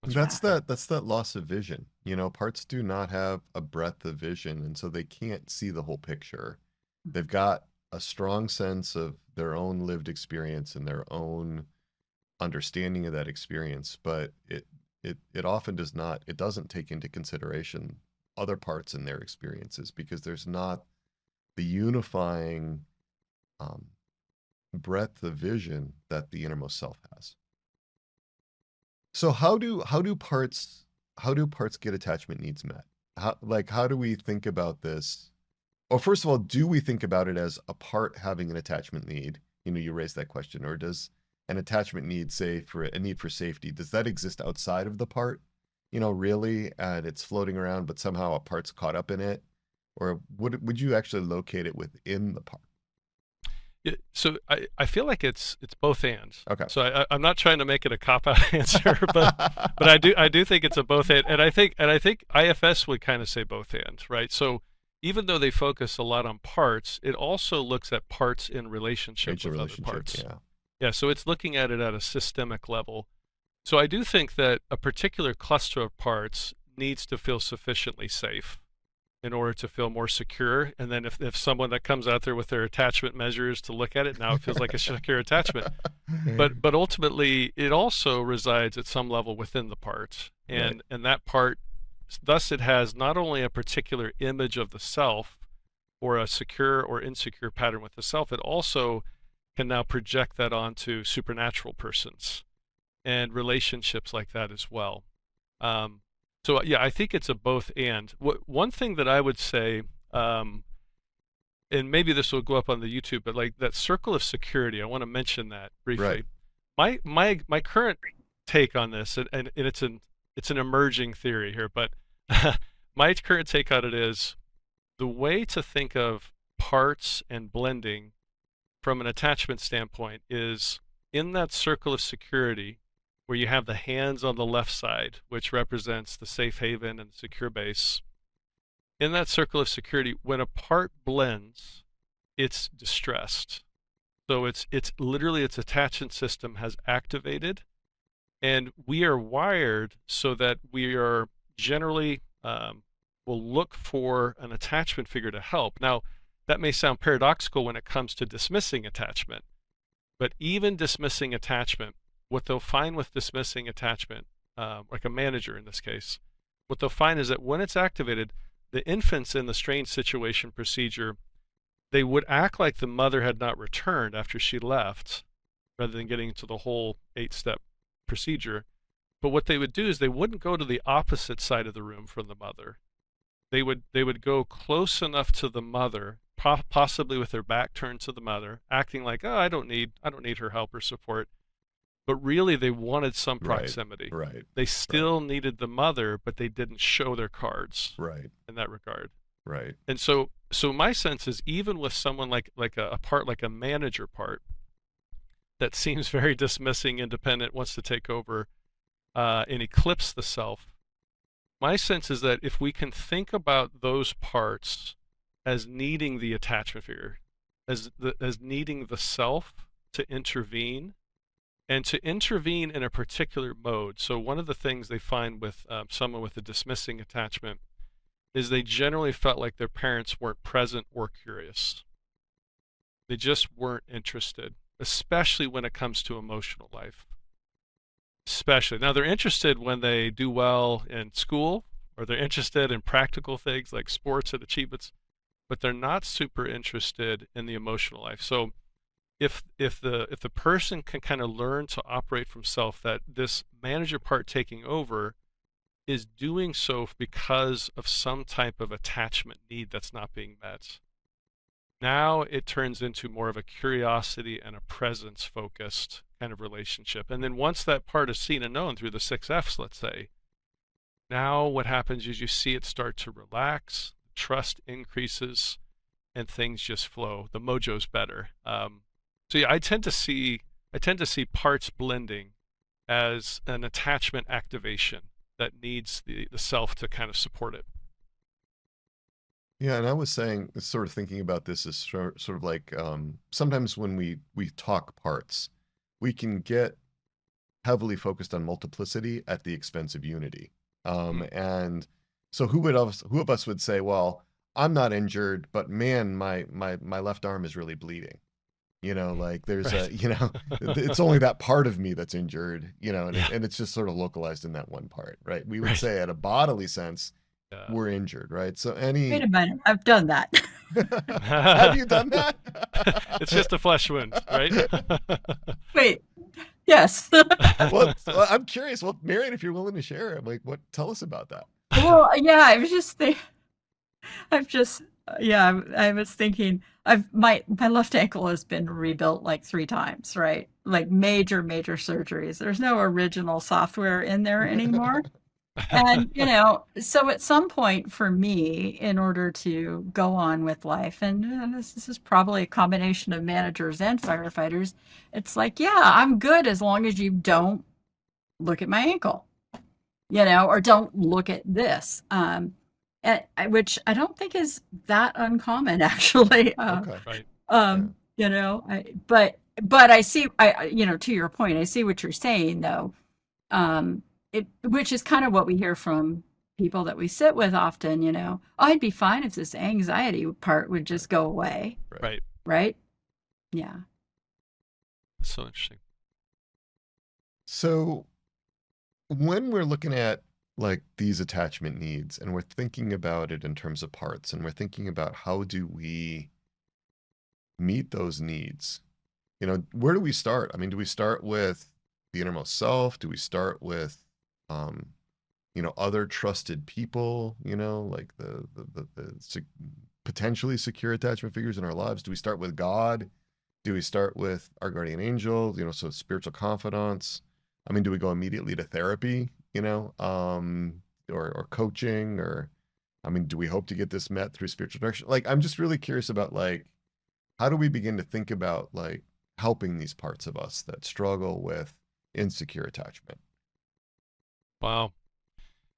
That's that loss of vision. Parts do not have a breadth of vision, and so they can't see the whole picture. They've got a strong sense of their own lived experience and their own understanding of that experience, but it often doesn't take into consideration other parts in their experiences, because there's not the unifying breadth of vision that the innermost self has. So how do parts get attachment needs met? How do we think about this? Well, first of all, do we think about it as a part having an attachment need? You raised that question. Or does an attachment need, say, for a need for safety, does that exist outside of the part, really, and it's floating around, but somehow a part's caught up in it? Or would you actually locate it within the part? Yeah, so I feel like it's both and. Okay. So I'm not trying to make it a cop-out answer, but I do think it's a both and. And I think IFS would kind of say both and, right? So even though they focus a lot on parts, it also looks at parts in relationship with other parts. Yeah. Yeah, so it's looking at it at a systemic level. So I do think that a particular cluster of parts needs to feel sufficiently safe in order to feel more secure. And then if someone that comes out there with their attachment measures to look at it, now it feels like a secure attachment. But ultimately, it also resides at some level within the part. And that part, thus it has not only a particular image of the self or a secure or insecure pattern with the self, it also can now project that onto supernatural persons and relationships like that as well. So yeah, I think it's a both and. One thing that I would say, and maybe this will go up on the YouTube, but like that circle of security, I want to mention that briefly. Right. My current take on this, and it's an emerging theory here, but my current take on it is the way to think of parts and blending from an attachment standpoint is in that circle of security, where you have the hands on the left side, which represents the safe haven and secure base. in that circle of security, when a part blends, it's distressed. So it's literally its attachment system has activated, and we are wired so that we are generally will look for an attachment figure to help. Now, that may sound paradoxical when it comes to dismissing attachment, but even dismissing attachment, what they'll find with dismissing attachment, like a manager in this case, what they'll find is that when it's activated, the infants in the strange situation procedure, they would act like the mother had not returned after she left, rather than getting into the whole 8-step procedure. But what they would do is they wouldn't go to the opposite side of the room from the mother. They would go close enough to the mother, possibly with their back turned to the mother, acting like, oh, I don't need her help or support. But really, they wanted some proximity. Right. They still needed the mother, but they didn't show their cards. Right. In that regard. Right. And so my sense is, even with someone like a part like a manager part that seems very dismissing, independent, wants to take over, and eclipse the self, my sense is that if we can think about those parts as needing the attachment figure, as needing the self to intervene, and to intervene in a particular mode. So one of the things they find with someone with a dismissing attachment is they generally felt like their parents weren't present or curious. They just weren't interested, especially when it comes to emotional life. Especially. Now, they're interested when they do well in school, or they're interested in practical things like sports and achievements, but they're not super interested in the emotional life. So if the person can kind of learn to operate from self, that this manager part taking over is doing so because of some type of attachment need that's not being met. Now it turns into more of a curiosity and a presence focused kind of relationship. And then once that part is seen and known through the 6 F's, let's say, now what happens is you see it start to relax, trust increases, and things just flow. The mojo's better. So yeah, I tend to see parts blending as an attachment activation that needs the self to kind of support it. Yeah, and I was saying, sort of thinking about this as sort of like sometimes when we talk parts, we can get heavily focused on multiplicity at the expense of unity. And so who of us would say, well, I'm not injured, but man, my left arm is really bleeding. Like there's Right. it's only that part of me that's injured, and it's just sort of localized in that one part, right? We would Right. say at a bodily sense, Yeah. we're injured, right? So Wait a minute, I've done that. Have you done that? It's just a flesh wound, right? Wait, yes. Well, I'm curious. Well, Marion, if you're willing to share, tell us about that. Well, yeah, I was just I was thinking, my left ankle has been rebuilt like 3 times, right? Like major surgeries. There's no original software in there anymore. And, so at some point for me, in order to go on with life, and this is probably a combination of managers and firefighters, it's like, yeah, I'm good as long as you don't look at my ankle, or don't look at this. Which I don't think is that uncommon, actually. Okay. Right. But I see, to your point, I see what you're saying, though. Which is kind of what we hear from people that we sit with often, I'd be fine if this anxiety part would just go away. Right. Right? Yeah. That's so interesting. So when we're looking at like these attachment needs and we're thinking about it in terms of parts, and we're thinking about how do we meet those needs, where do we start? I mean, do we start with the innermost self? Do we start with other trusted people, like the potentially secure attachment figures in our lives? Do we start with God? Do we start with our guardian angel, so spiritual confidants? I mean, do we go immediately to therapy, or coaching, or, do we hope to get this met through spiritual direction? Like, I'm just really curious about, like, how do we begin to think about, like, helping these parts of us that struggle with insecure attachment? Wow.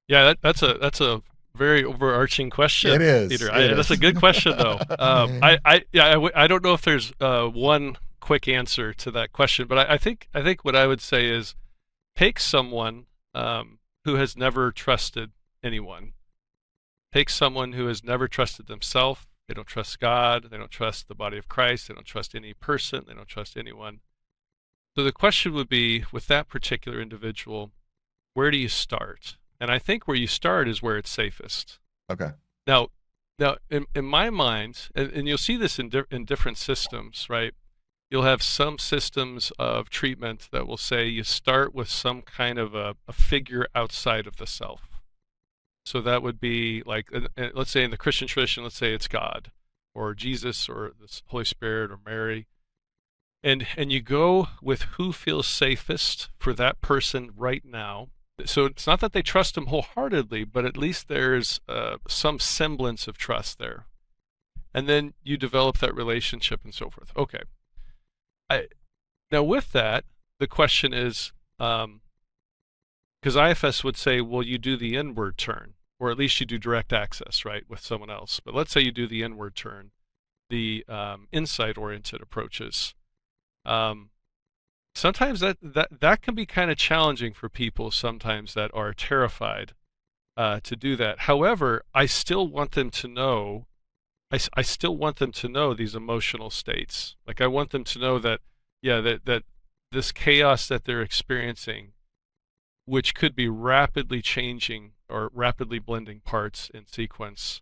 Yeah, that's a very overarching question. It is. Peter. It That's is. a good question, though. I don't know if there's one quick answer to that question, but I think what I would say is take someone who has never trusted anyone. Take someone who has never trusted themselves. They don't trust God. They don't trust the body of Christ. They don't trust any person. They don't trust anyone. So the question would be, with that particular individual, where do you start? And I think where you start is where it's safest. Okay. Now, in my mind, and you'll see this in different systems, right? You'll have some systems of treatment that will say you start with some kind of a figure outside of the self. So that would be like, let's say in the Christian tradition, let's say it's God or Jesus or the Holy Spirit or Mary. And you go with who feels safest for that person right now. So it's not that they trust him wholeheartedly, but at least there's some semblance of trust there. And then you develop that relationship and so forth. Okay. Now with that, the question is, because IFS would say, well, you do the inward turn, or at least you do direct access, right, with someone else. But let's say you do the inward turn, the insight-oriented approaches. Sometimes that can be kind of challenging for people sometimes that are terrified to do that. However, I still want them to know, I still want them to know these emotional states. Like I want them to know that, yeah, that this chaos that they're experiencing, which could be rapidly changing or rapidly blending parts in sequence,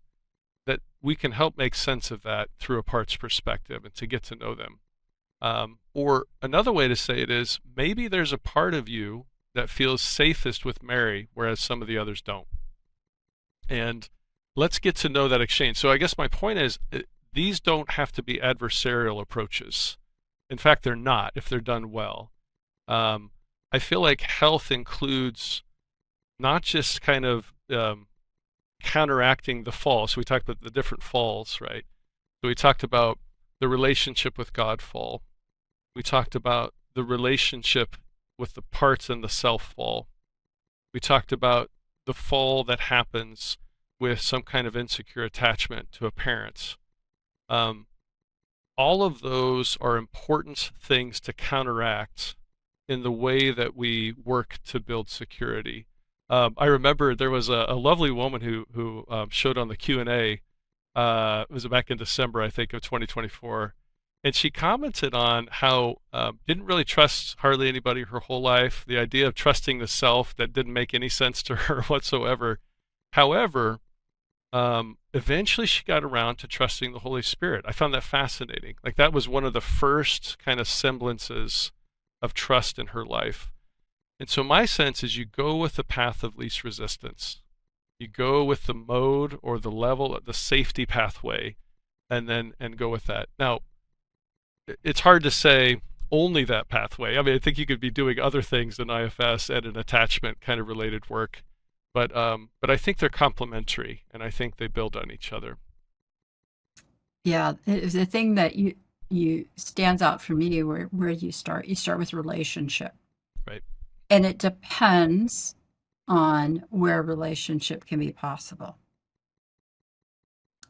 that we can help make sense of that through a parts perspective and to get to know them. Or another way to say it is, maybe there's a part of you that feels safest with Mary, whereas some of the others don't. And let's get to know that exchange. So I guess my point is, these don't have to be adversarial approaches. In fact, they're not if they're done well. I feel like health includes not just kind of counteracting the fall. So we talked about the different falls, right? So we talked about the relationship with God fall. We talked about the relationship with the parts and the self fall. We talked about the fall that happens with some kind of insecure attachment to a parent. All of those are important things to counteract in the way that we work to build security. I remember there was a lovely woman who showed on the Q&A. It was back in December, I think, of 2024. And she commented on how didn't really trust hardly anybody her whole life. The idea of trusting the self, that didn't make any sense to her whatsoever. However, eventually she got around to trusting the Holy Spirit. I found that fascinating. Like that was one of the first kind of semblances of trust in her life. And so my sense is you go with the path of least resistance. You go with the mode or the level, the safety pathway, and go with that. Now, it's hard to say only that pathway. I mean, I think you could be doing other things than IFS and an attachment kind of related work, but I think they're complementary, and I think they build on each other. Yeah, the thing that you stands out for me where you start with relationship, right? And it depends on where relationship can be possible,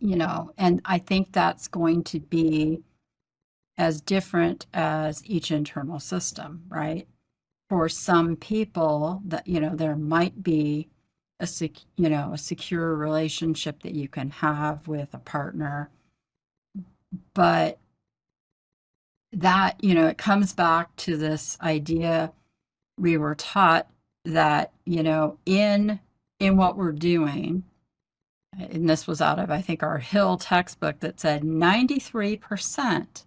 and I think that's going to be as different as each internal system, right? For some people that, there might be a secure relationship that you can have with a partner, but that, it comes back to this idea we were taught that, in what we're doing, and this was out of, I think, our Hill textbook that said 93%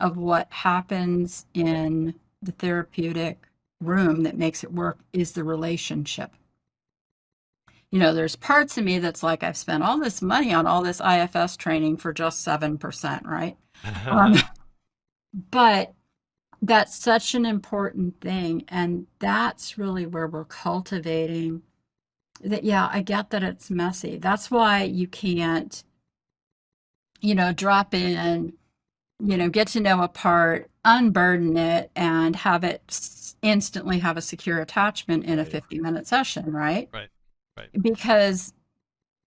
of what happens in the therapeutic room that makes it work is the relationship. There's parts of me that's like, I've spent all this money on all this IFS training for just 7%, right? But that's such an important thing. And that's really where we're cultivating that. Yeah, I get that it's messy. That's why you can't, drop in, get to know a part, unburden it, and have it instantly have a secure attachment in a 50-minute session, right? Right. Because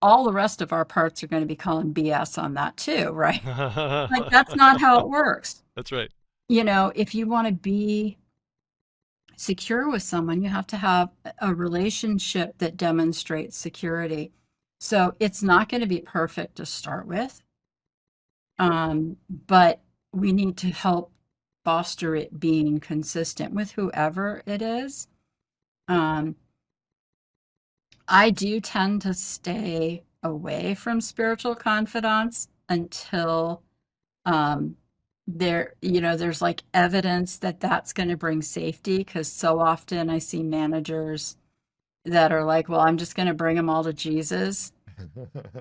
all the rest of our parts are going to be calling BS on that too, right? Like, that's not how it works. That's right. If you want to be secure with someone, you have to have a relationship that demonstrates security. So it's not going to be perfect to start with, but we need to help foster it being consistent with whoever it is. I do tend to stay away from spiritual confidants until there's like evidence that that's going to bring safety, because so often I see managers that are like, well, I'm just going to bring them all to Jesus.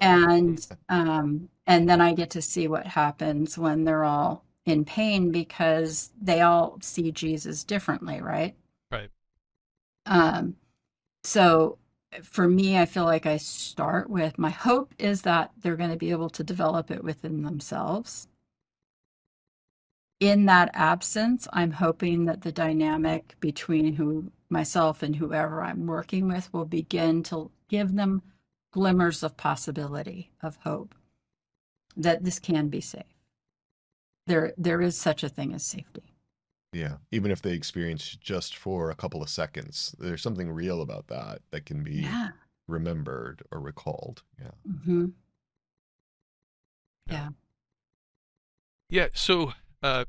And then I get to see what happens when they're all in pain, because they all see Jesus differently, right? Right. So for me, I feel like I start with, my hope is that they're going to be able to develop it within themselves. In that absence, I'm hoping that the dynamic between myself and whoever I'm working with will begin to give them glimmers of possibility, of hope, that this can be safe. There is such a thing as safety. Yeah, even if they experience just for a couple of seconds, there's something real about that can be remembered or recalled. Yeah. Mm-hmm. Yeah. So,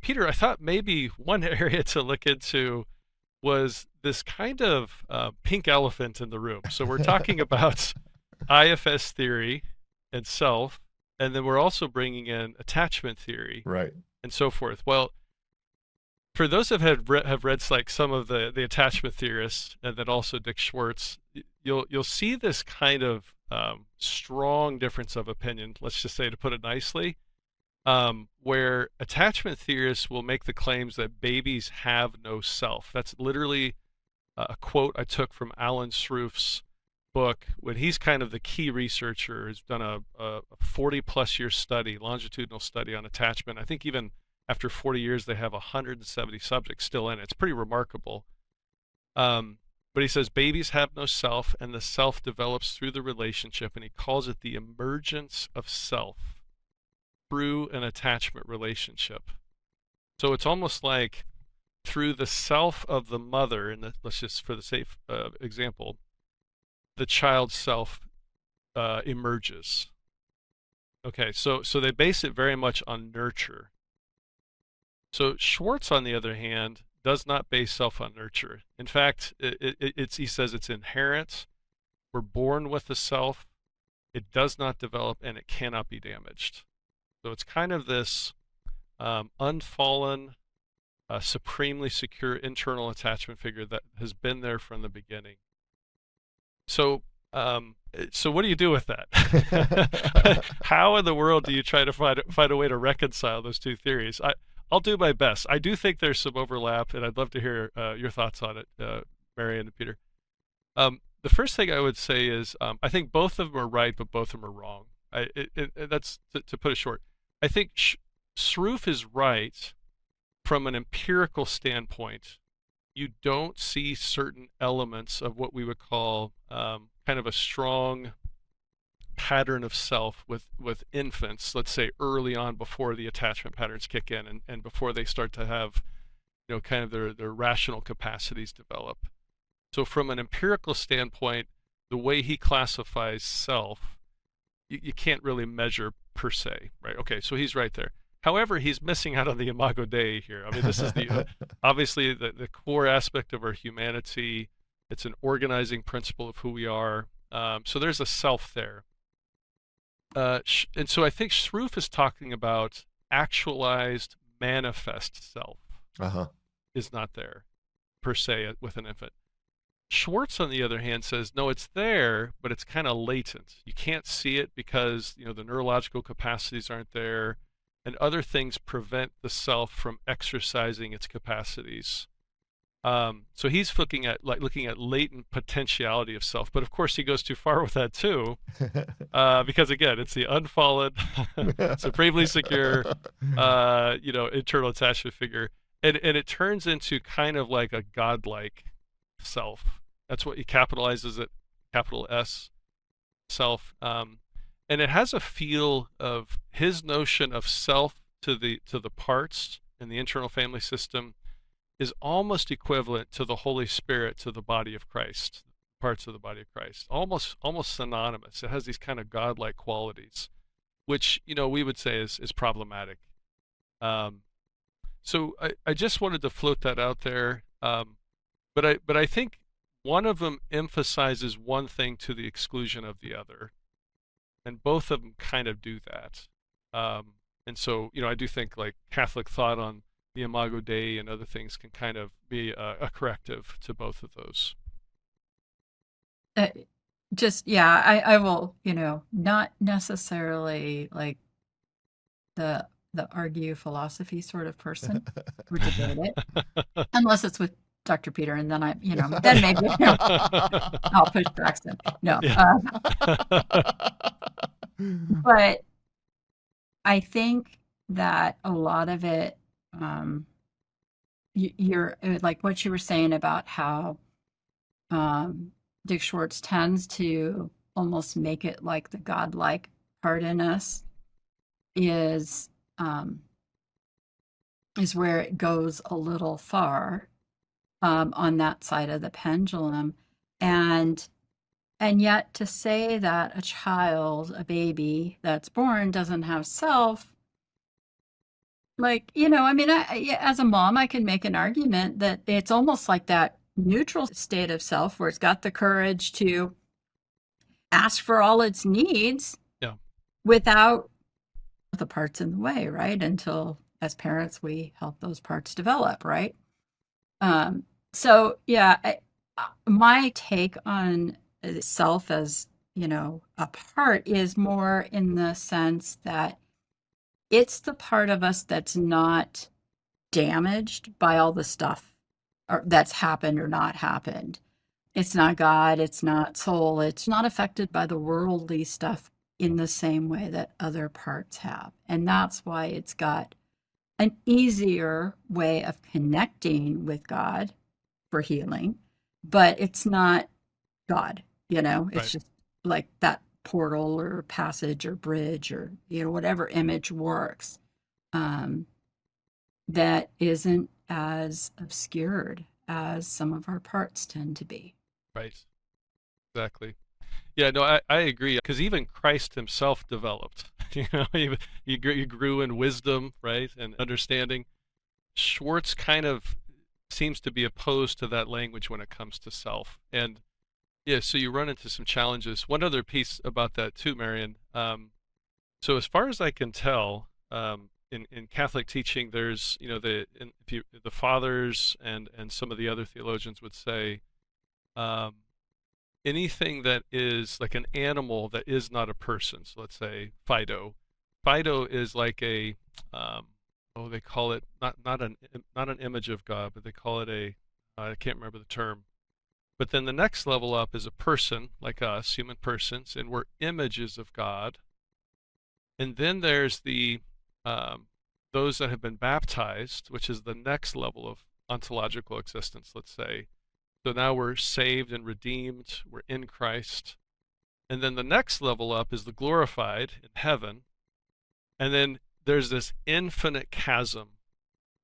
Peter, I thought maybe one area to look into was this kind of pink elephant in the room. So we're talking about IFS theory and self, and then we're also bringing in attachment theory, right, and so forth. Well, for those who have read like some of the attachment theorists, and then also Dick Schwartz, you'll see this kind of strong difference of opinion. Let's just say, to put it nicely, where attachment theorists will make the claims that babies have no self. That's literally a quote I took from Alan Srouff's book, when he's kind of the key researcher, has done a 40-plus year study, longitudinal study on attachment. I think even after 40 years, they have 170 subjects still in it. It's pretty remarkable. But he says babies have no self, and the self develops through the relationship, and he calls it the emergence of self through an attachment relationship. So it's almost like through the self of the mother, and let's just, for the safe example, the child's self emerges. Okay, so they base it very much on nurture. So Schwartz, on the other hand, does not base self on nurture. In fact, he says it's inherent. We're born with the self. It does not develop, and it cannot be damaged. So it's kind of this unfallen, supremely secure internal attachment figure that has been there from the beginning. So what do you do with that? How in the world do you try to find a way to reconcile those two theories? I'll do my best. I do think there's some overlap, and I'd love to hear your thoughts on it, Marion and Peter. The first thing I would say is I think both of them are right, but both of them are wrong. That's to put it short. I think Srouff is right from an empirical standpoint. You don't see certain elements of what we would call kind of a strong pattern of self with infants, let's say early on, before the attachment patterns kick in, and before they start to have, kind of their rational capacities develop. So from an empirical standpoint, the way he classifies self, you can't really measure per se, right? Okay, so he's right there. However, he's missing out on the imago Dei here. I mean, this is obviously the core aspect of our humanity. It's an organizing principle of who we are. So there's a self there. And so I think Srouff is talking about actualized, manifest self is not there per se with an infant. Schwartz, on the other hand, says, no, it's there, but it's kind of latent. You can't see it because, the neurological capacities aren't there, and other things prevent the self from exercising its capacities. So he's looking at latent potentiality of self, but of course he goes too far with that too, because again, it's the unfallen, supremely secure, internal attachment figure, and it turns into kind of like a godlike self. That's what he capitalizes it, capital S, self. and it has a feel of his notion of self to the parts in the internal family system is almost equivalent to the Holy Spirit to the body of Christ, parts of the body of Christ, almost synonymous. It has these kind of godlike qualities, which we would say is problematic. So I just wanted to float that out there. But I think one of them emphasizes one thing to the exclusion of the other, and both of them kind of do that. And so I do think like Catholic thought on the Imago Dei and other things can kind of be a corrective to both of those. I will, not necessarily like the argue philosophy sort of person or debate it, unless it's with Dr. Peter, and then then maybe I'll push back some. No, Yeah. but I think that a lot of it, you're like what you were saying about how Dick Schwartz tends to almost make it like the godlike part in us is where it goes a little far on that side of the pendulum. And yet to say that a child, a baby that's born doesn't have self, like, as a mom, I can make an argument that it's almost like that neutral state of self where it's got the courage to ask for all its needs without the parts in the way, right? Until as parents, we help those parts develop, right? So yeah, my take on self as, a part is more in the sense that it's the part of us that's not damaged by all the stuff that's happened or not happened. It's not God, it's not soul, it's not affected by the worldly stuff in the same way that other parts have. And that's why it's got an easier way of connecting with God for healing, but it's not God, it's Right. just like that portal or passage or bridge or, whatever image works, that isn't as obscured as some of our parts tend to be. Right. Exactly. Yeah, no, I agree. Because even Christ himself developed. He grew in wisdom, right, and understanding. Schwartz kind of seems to be opposed to that language when it comes to self. And yeah, so you run into some challenges. One other piece about that too, Marion. So as far as I can tell, in Catholic teaching, there's the fathers and some of the other theologians would say anything that is like an animal that is not a person. So let's say Fido. Fido is like a they call it not an image of God, but they call it I can't remember the term. But then the next level up is a person like us, human persons, and we're images of God. And then there's those that have been baptized, which is the next level of ontological existence, let's say. So now we're saved and redeemed, we're in Christ. And then the next level up is the glorified in heaven. And then there's this infinite chasm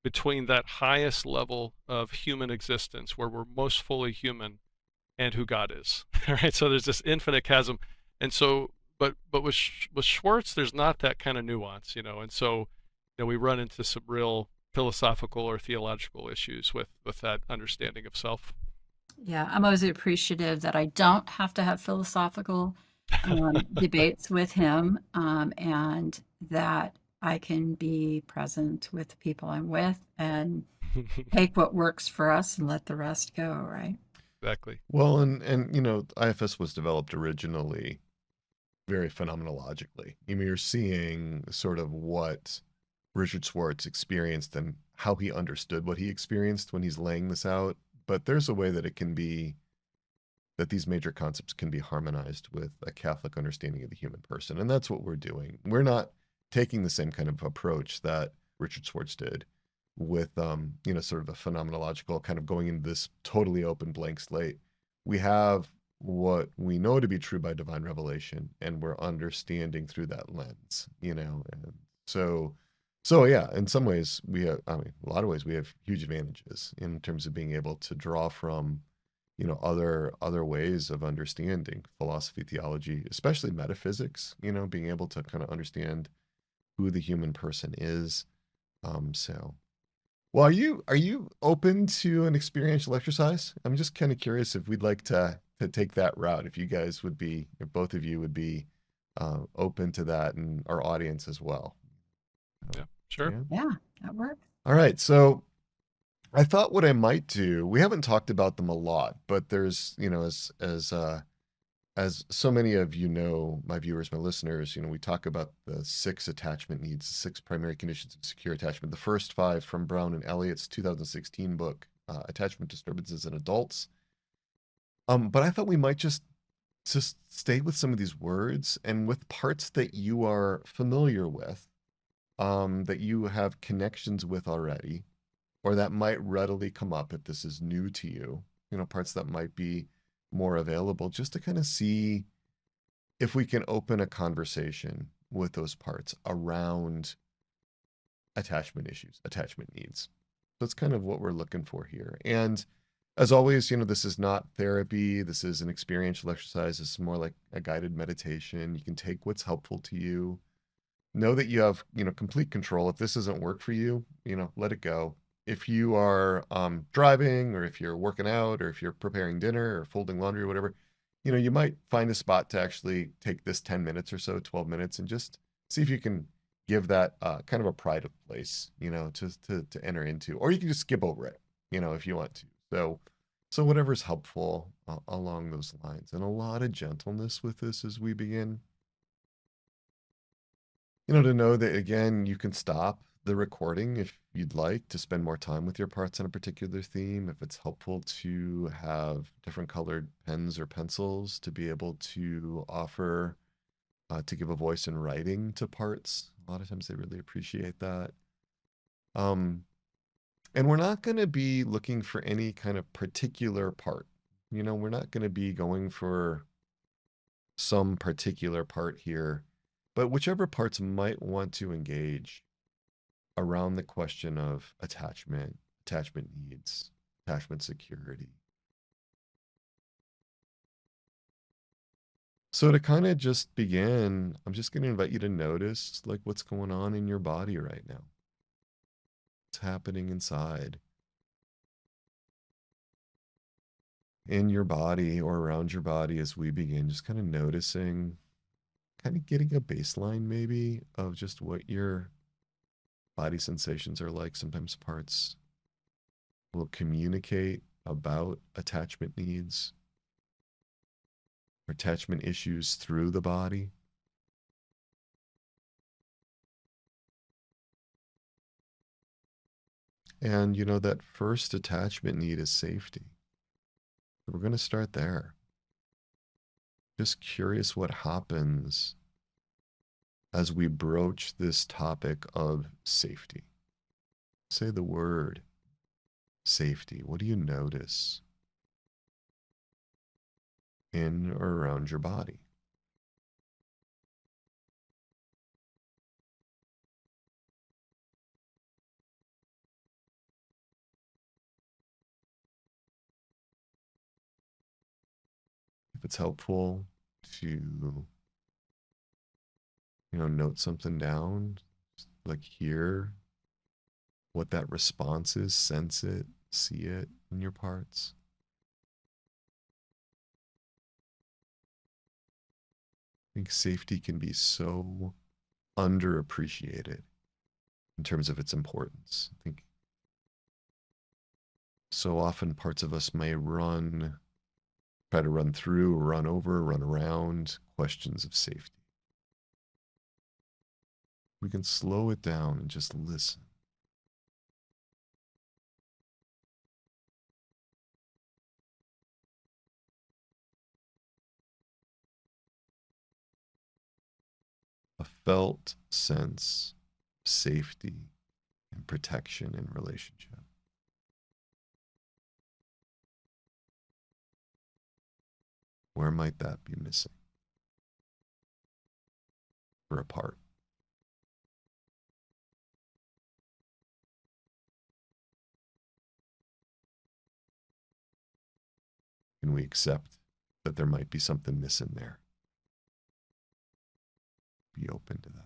between that highest level of human existence where we're most fully human and who God is. Right? So there's this infinite chasm. And so but with Schwartz there's not that kind of nuance, and so we run into some real philosophical or theological issues with that understanding of self. Yeah, I'm always appreciative that I don't have to have philosophical debates with him, and that I can be present with the people I'm with and take what works for us and let the rest go, right? Exactly. Well, and IFS was developed originally very phenomenologically. You're seeing sort of what Richard Schwartz experienced and how he understood what he experienced when he's laying this out. But there's a way that that these major concepts can be harmonized with a Catholic understanding of the human person. And that's what we're doing. We're not taking the same kind of approach that Richard Schwartz did with, sort of a phenomenological kind of going into this totally open blank slate. We have what we know to be true by divine revelation, and we're understanding through that lens, and so yeah, in some ways we have, I mean, a lot of ways we have huge advantages in terms of being able to draw from, other ways of understanding philosophy, theology, especially metaphysics, being able to kind of understand who the human person is. So well, are you open to an experiential exercise? I'm just kind of curious if we'd like to take that route. If you guys would be, if both of you would be open to that, and our audience as well. Yeah, So, sure. yeah. Yeah, that works. All right. So I thought what I might do. We haven't talked about them a lot, but there's, as so many of my viewers, my listeners, we talk about the 6 attachment needs, 6 primary conditions of secure attachment. The first 5 from Brown and Elliott's 2016 book, Attachment Disturbances in Adults. But I thought we might just stay with some of these words and with parts that you are familiar with, that you have connections with already, or that might readily come up if this is new to you, parts that might be more available, just to kind of see if we can open a conversation with those parts around attachment issues, attachment needs. That's kind of what we're looking for here. And as always, this is not therapy. This is an experiential exercise. This is more like a guided meditation. You can take what's helpful to you. Know that you have, complete control. If this doesn't work for you, let it go. If you are driving, or if you're working out, or if you're preparing dinner or folding laundry or whatever, you might find a spot to actually take this 10 minutes or so, 12 minutes, and just see if you can give that kind of a private place, to enter into, or you can just skip over it, if you want to. So whatever's helpful along those lines, and a lot of gentleness with this as we begin. To know that, again, you can stop the recording if you'd like to spend more time with your parts on a particular theme. If it's helpful to have different colored pens or pencils to be able to offer, to give a voice in writing to parts. A lot of times they really appreciate that. And we're not going to be looking for any kind of particular part. We're not going to be going for some particular part here, but whichever parts might want to engage around the question of attachment, attachment needs, attachment security. So to kind of just begin, I'm just going to invite you to notice like what's going on in your body right now. What's happening inside, in your body or around your body as we begin, just kind of noticing, kind of getting a baseline maybe of just what your body sensations are like. Sometimes parts will communicate about attachment needs or attachment issues through the body. And that first attachment need is safety. We're going to start there. Just curious what happens as we broach this topic of safety. Say the word safety. What do you notice in or around your body? If it's helpful to, note something down, like hear what that response is, sense it, see it in your parts. I think safety can be so underappreciated in terms of its importance. I think so often parts of us may try to run through, run over, run around questions of safety. We can slow it down and just listen. A felt sense of safety and protection in relationship. Where might that be missing or apart? Can we accept that there might be something missing there? Be open to that.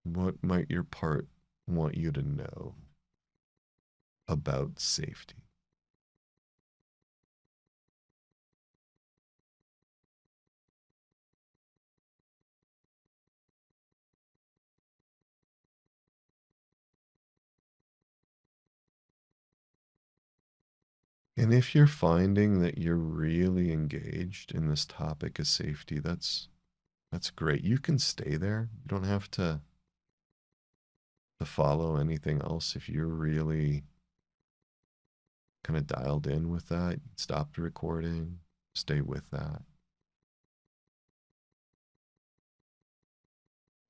What might your part want you to know about safety? And if you're finding that you're really engaged in this topic of safety, that's great. You can stay there. You don't have to follow anything else. If you're really kind of dialed in with that, stop the recording, stay with that.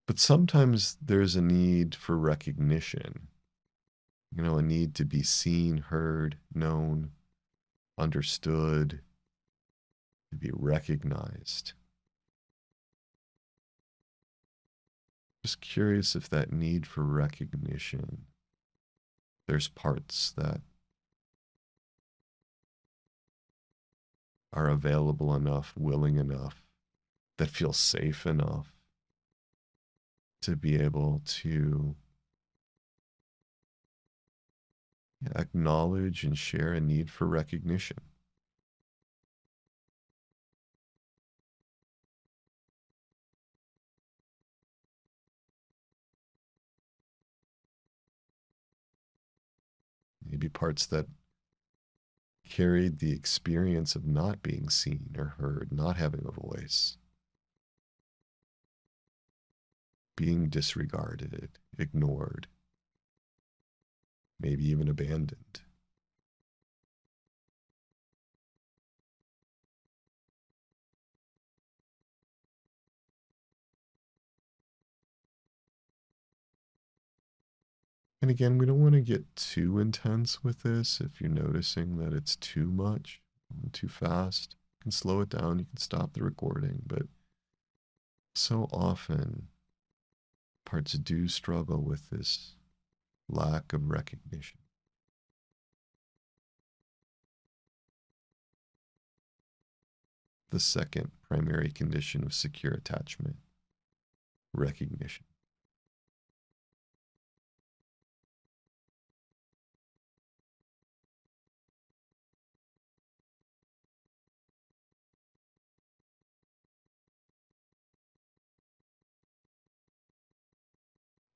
But sometimes there's a need for recognition, you know, a need to be seen, heard, known, understood, to be recognized. Just curious if that need for recognition, there's parts that are available enough, willing enough, that feel safe enough to be able to acknowledge and share a need for recognition. Maybe parts that carried the experience of not being seen or heard, not having a voice, being disregarded, ignored, maybe even abandoned. And again, we don't want to get too intense with this. If you're noticing that it's too much, too fast, you can slow it down, you can stop the recording. But so often, parts do struggle with this lack of recognition. The second primary condition of secure attachment, recognition.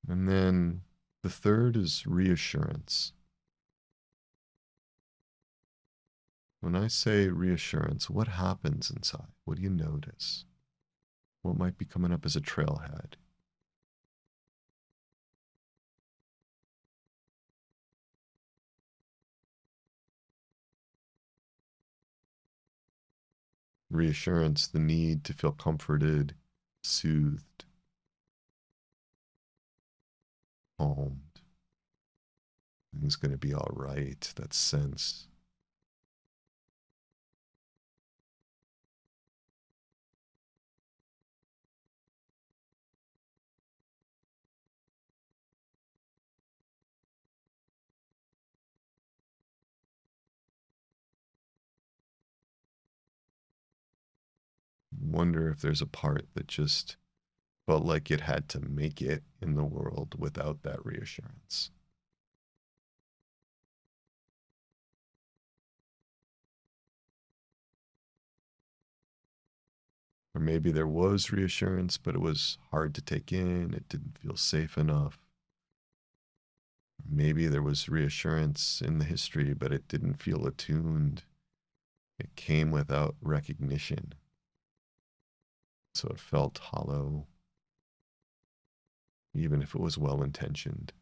And then the third is reassurance. When I say reassurance, what happens inside? What do you notice? What might be coming up as a trailhead? Reassurance, the need to feel comforted, soothed, calmed. Everything's going to be all right, that sense. Wonder if there's a part that just felt like it had to make it in the world without that reassurance. Or maybe there was reassurance, but it was hard to take in. It didn't feel safe enough. Maybe there was reassurance in the history, but it didn't feel attuned. It came without recognition. So it felt hollow. even if it was well-intentioned.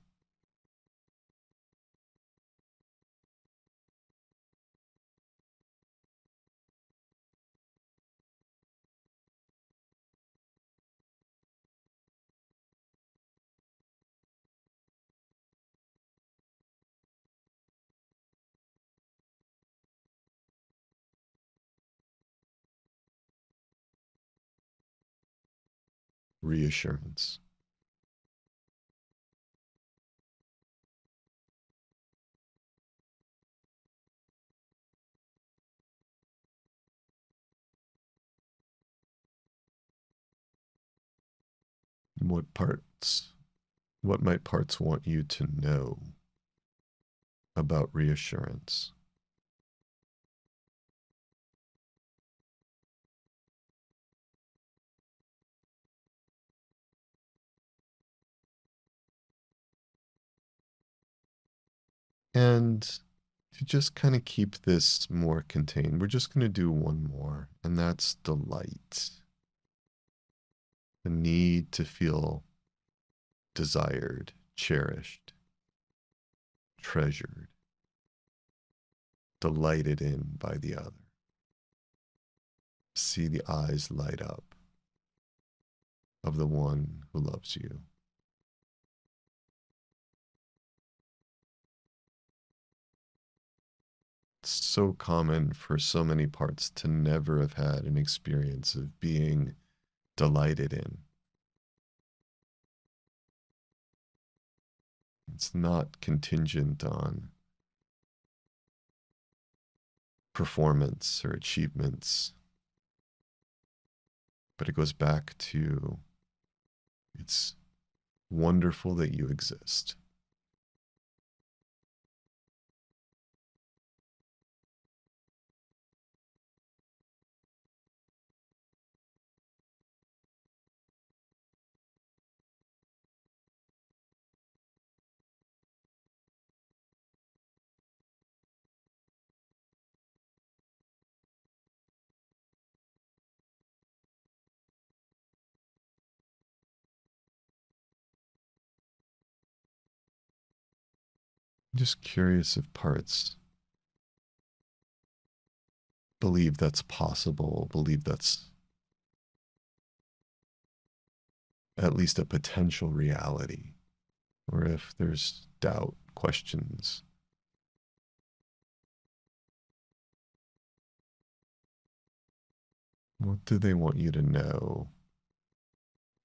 Reassurance. What might parts want you to know about reassurance? And to just kind of keep this more contained, we're just going to do one more, and that's delight. The need to feel desired, cherished, treasured, delighted in by the other. See the eyes light up of the one who loves you. It's so common for so many parts to never have had an experience of being delighted in. It's not contingent on performance or achievements, but it goes back to it's wonderful that you exist. I'm just curious if parts believe that's possible, believe that's at least a potential reality, or if there's doubt, questions. What do they want you to know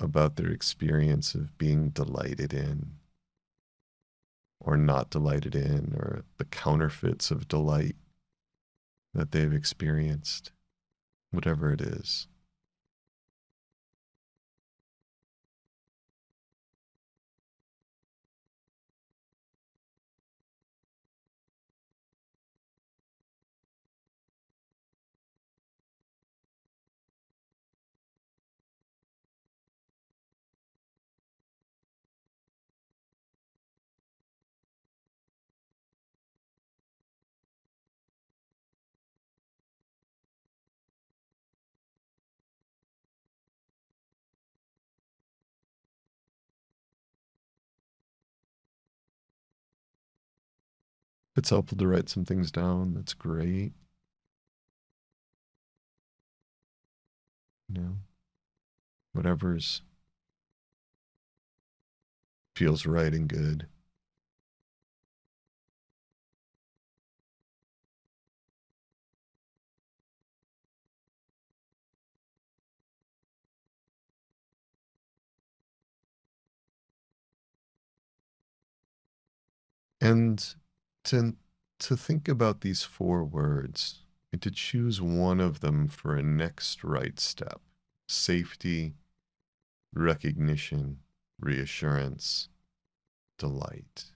about their experience of being delighted in or not delighted in, or the counterfeits of delight that they've experienced, whatever it is? If it's helpful to write some things down, that's great. You know, whatever's feels right and good. And to to think about these four words and to choose one of them for a next right step: safety, recognition, reassurance, delight.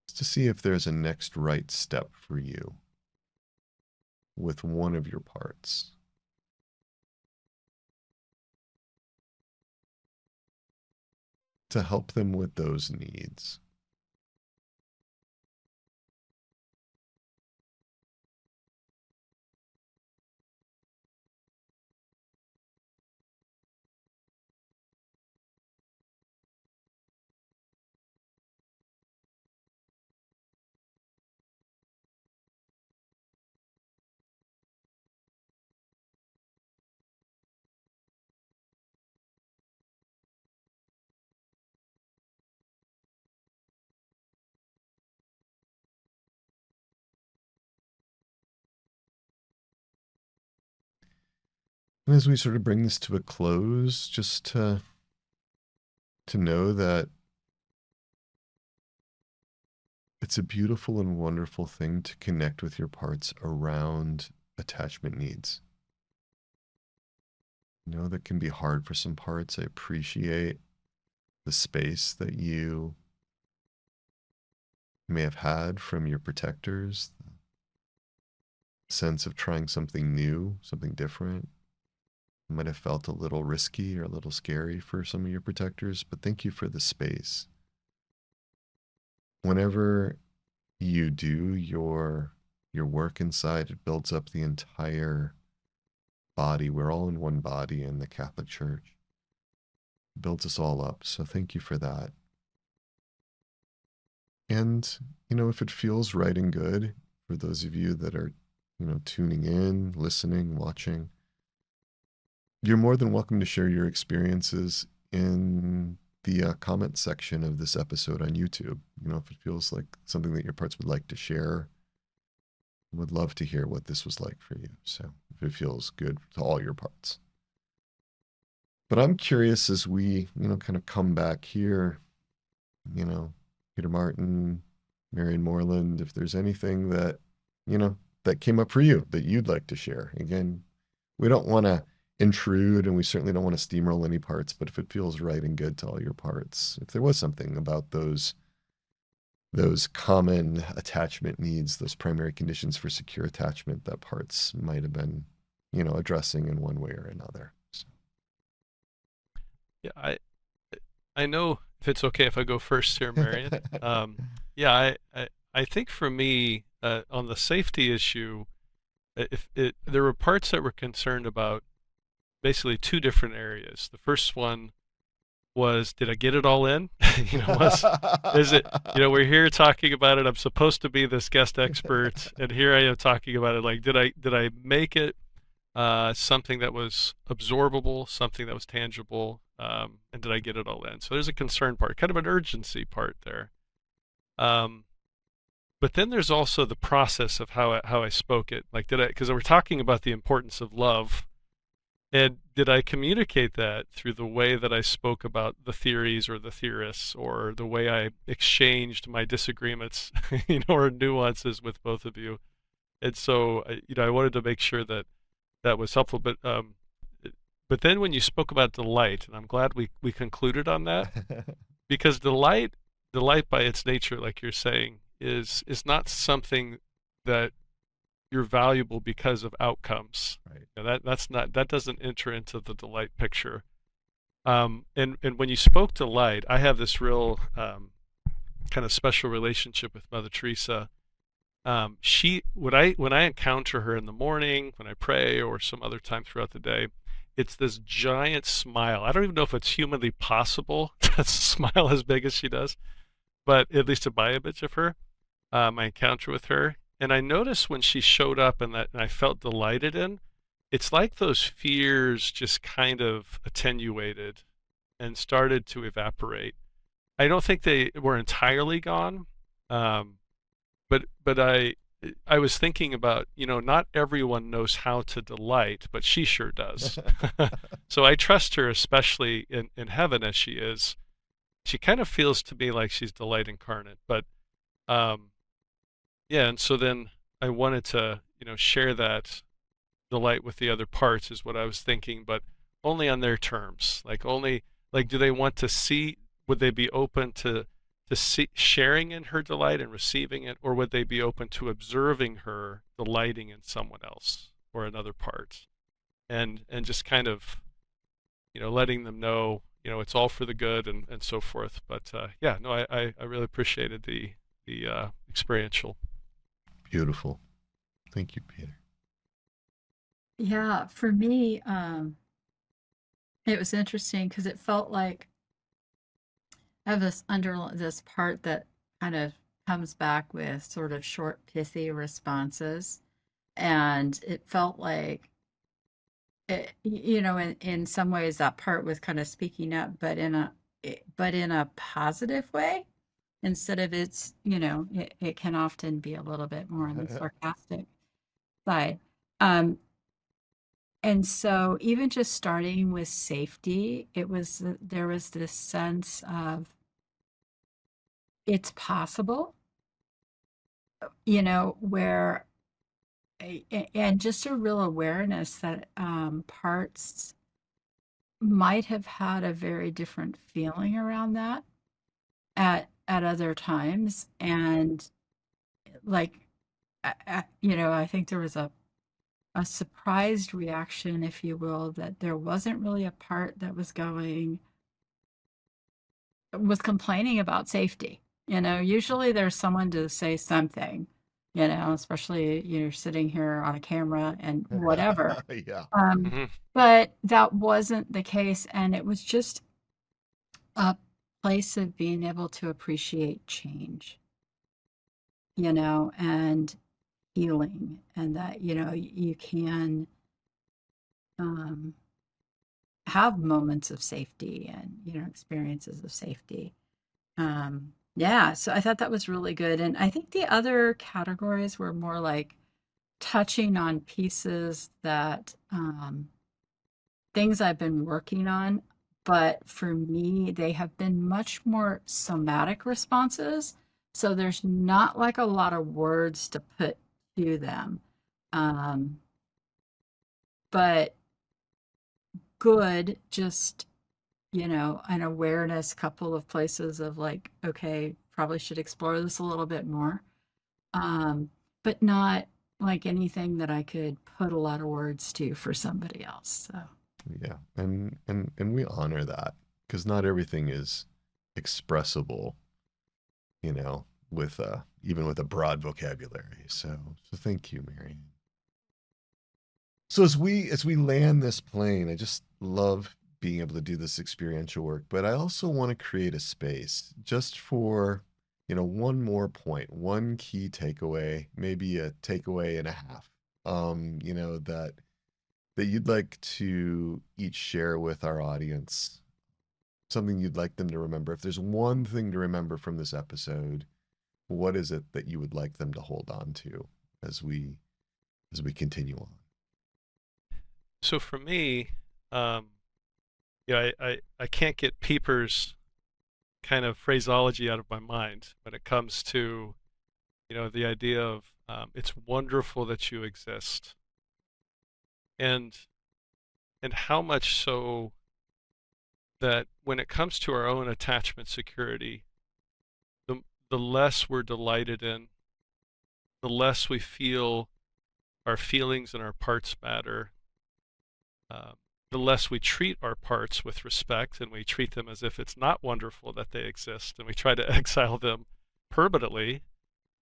Just to see if there's a next right step for you with one of your parts. To help them with those needs. And as we sort of bring this to a close, just to know that it's a beautiful and wonderful thing to connect with your parts around attachment needs. I know that can be hard for some parts. I appreciate the space that you may have had from your protectors, the sense of trying something new, something different. It might have felt a little risky or a little scary for some of your protectors, but thank you for the space. Whenever you do your work inside, it builds up the entire body. We're all in one body in the Catholic Church. It builds us all up. So thank you for that. And, if it feels right and good for those of you that are, tuning in, listening, watching, you're more than welcome to share your experiences in the comment section of this episode on YouTube. If it feels like something that your parts would like to share, would love to hear what this was like for you. So if it feels good to all your parts. But I'm curious as we, kind of come back here, Peter Martin, Marion Moreland, if there's anything that, that came up for you that you'd like to share. Again, we don't want to intrude and we certainly don't want to steamroll any parts, but if it feels right and good to all your parts, if there was something about those common attachment needs, those primary conditions for secure attachment that parts might have been, addressing in one way or another. So. Yeah, I know if it's okay if I go first here, Marion. Yeah, I think for me, on the safety issue, there were parts that were concerned about basically two different areas. The first one was, did I get it all in? Is it, we're here talking about it. I'm supposed to be this guest expert, and here I am talking about it. Like, did I make it something that was absorbable, something that was tangible, and did I get it all in? So there's a concern part, kind of an urgency part there. But then there's also the process of how I spoke it. Like, because we're talking about the importance of love. And did I communicate that through the way that I spoke about the theories or the theorists, or the way I exchanged my disagreements, or nuances with both of you? And so, I wanted to make sure that that was helpful. But then when you spoke about delight, and I'm glad we concluded on that, because delight by its nature, like you're saying, is not something that you're valuable because of outcomes. Right. That doesn't enter into the delight picture. And when you spoke delight, I have this real kind of special relationship with Mother Teresa. When I encounter her in the morning, when I pray, or some other time throughout the day, it's this giant smile. I don't even know if it's humanly possible to smile as big as she does, but at least in my image of her, my encounter with her. And I noticed when she showed up and I felt delighted in, it's like those fears just kind of attenuated and started to evaporate. I don't think they were entirely gone, but I was thinking about, not everyone knows how to delight, but she sure does. So I trust her, especially in heaven as she is. She kind of feels to me like she's delight incarnate, but yeah, and so then I wanted to, share that delight with the other parts is what I was thinking, but only on their terms. Do they want to see, would they be open to see, sharing in her delight and receiving it, or would they be open to observing her delighting in someone else or another part? And just kind of, letting them know, it's all for the good and so forth. But yeah, no, I really appreciated the experiential. Beautiful. Thank you, Peter. Yeah, for me, it was interesting because it felt like I have this part that kind of comes back with sort of short, pithy responses, and it felt like in some ways that part was kind of speaking up, but in a positive way, instead of it can often be a little bit more on the sarcastic side. And so even just starting with safety, there was this sense of it's possible, where and just a real awareness that parts might have had a very different feeling around that at other times. And like I think there was a surprised reaction, if you will, that there wasn't really a part that was complaining about safety. Usually there's someone to say something, especially you're sitting here on a camera and whatever. Yeah. Mhm. But that wasn't the case, and it was just a place of being able to appreciate change, and healing, and that you can have moments of safety and experiences of safety. Yeah, so I thought that was really good. And I think the other categories were more like touching on pieces that things I've been working on, but for me they have been much more somatic responses, so there's not like a lot of words to put to them. But good, just an awareness, couple of places of like, okay, probably should explore this a little bit more. But not like anything that I could put a lot of words to for somebody else. So Yeah. And we honor that because not everything is expressible, with even with a broad vocabulary. So thank you, Marion. So as we land this plane, I just love being able to do this experiential work, but I also want to create a space just for, one more point, one key takeaway, maybe a takeaway and a half, that you'd like to each share with our audience, something you'd like them to remember. If there's one thing to remember from this episode, what is it that you would like them to hold on to as we continue on? So for me, I can't get Pieper's kind of phraseology out of my mind when it comes to, the idea of it's wonderful that you exist, and how much so that when it comes to our own attachment security, the less we're delighted in, the less we feel our feelings and our parts matter, the less we treat our parts with respect, and we treat them as if it's not wonderful that they exist, and we try to exile them permanently,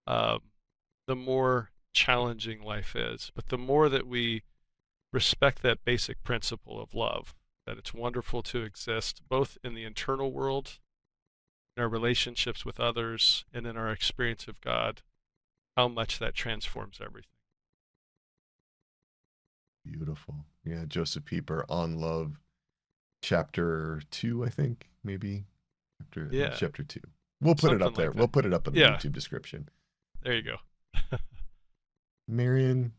the more challenging life is. But the more that we respect that basic principle of love, that it's wonderful to exist both in the internal world, in our relationships with others, and in our experience of God, how much that transforms everything. Beautiful. Yeah, Josef Pieper on love, chapter 2, I think, maybe. Chapter 2. We'll put it up there. We'll put it up in the YouTube description. There you go. Marion.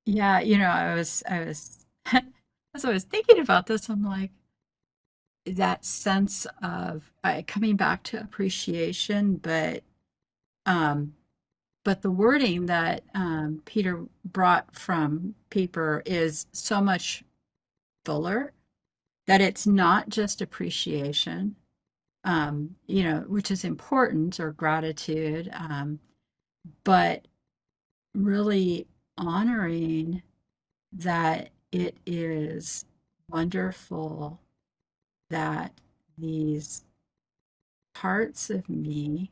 Yeah, I was as I was thinking about this, I'm like, that sense of coming back to appreciation, but the wording that Peter brought from Pieper is so much fuller, that it's not just appreciation, which is important, or gratitude, but really honoring that it is wonderful that these parts of me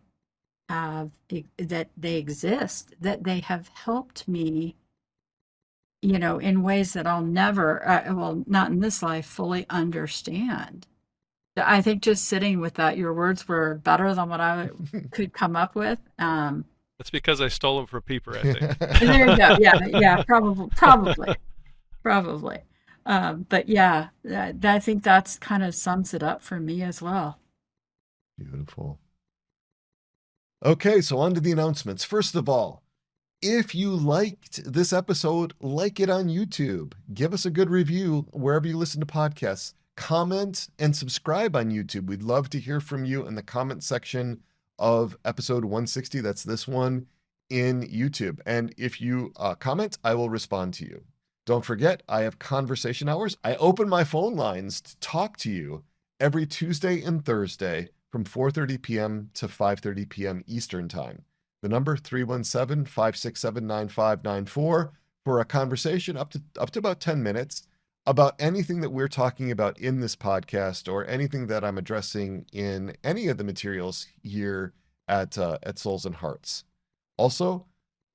that they exist, that they have helped me, in ways that I'll never, well, not in this life, fully understand. I think just sitting with that, your words were better than what I could come up with. That's because I stole them from Pieper, I think. There you go. Yeah, probably. But yeah, I think that's kind of sums it up for me as well. Beautiful. Okay, so on to the announcements. First of all, If you liked this episode, like it on YouTube. Give us a good review wherever you listen to podcasts. Comment and subscribe on YouTube. We'd love to hear from you in the comment section of episode 160. That's this one in YouTube. And if you comment, I will respond to you. Don't forget, I have conversation hours. I open my phone lines to talk to you every Tuesday and Thursday from 4:30 p.m. to 5:30 p.m. Eastern Time. The number 317-567-9594 for a conversation up to about 10 minutes about anything that we're talking about in this podcast or anything that I'm addressing in any of the materials here at Souls and Hearts. Also,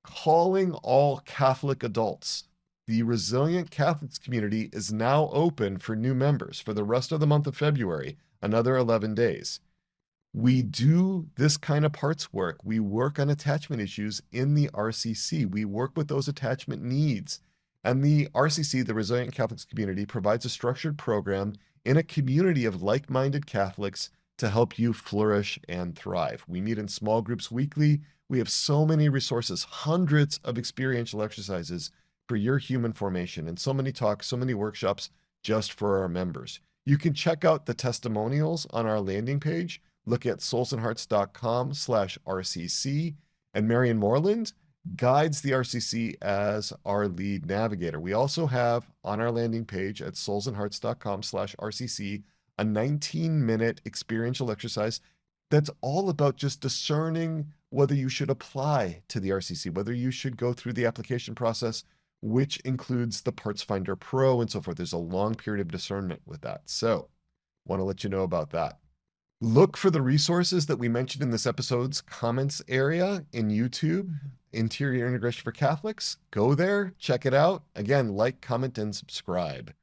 calling all Catholic adults. The Resilient Catholics community is now open for new members for the rest of the month of February, another 11 days. We do this kind of parts work. We work on attachment issues in the RCC. We work with those attachment needs. And the RCC, the Resilient Catholics community, provides a structured program in a community of like-minded Catholics to help you flourish and thrive. We meet in small groups weekly. We have so many resources, hundreds of experiential exercises for your human formation, and so many talks, so many workshops just for our members. You can check out the testimonials on our landing page. Look at soulsandhearts.com/RCC, and Marion Moreland guides the RCC as our lead navigator. We also have on our landing page at soulsandhearts.com/RCC a 19-minute experiential exercise that's all about just discerning whether you should apply to the RCC, whether you should go through the application process, which includes the Parts Finder Pro and so forth. There's a long period of discernment with that. So, want to let you know about that. Look for the resources that we mentioned in this episode's comments area in YouTube, Interior Integration for Catholics. Go there, check it out. Again, like, comment, and subscribe.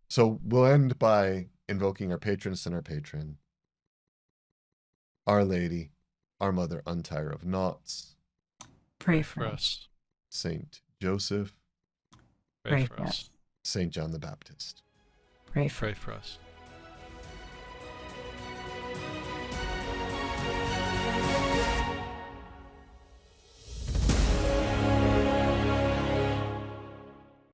So we'll end by invoking our patroness and our patron. Our Lady, our Mother, Untier of Knots. Pray for us. Saint Joseph. Pray for us. Saint John the Baptist. Pray for us.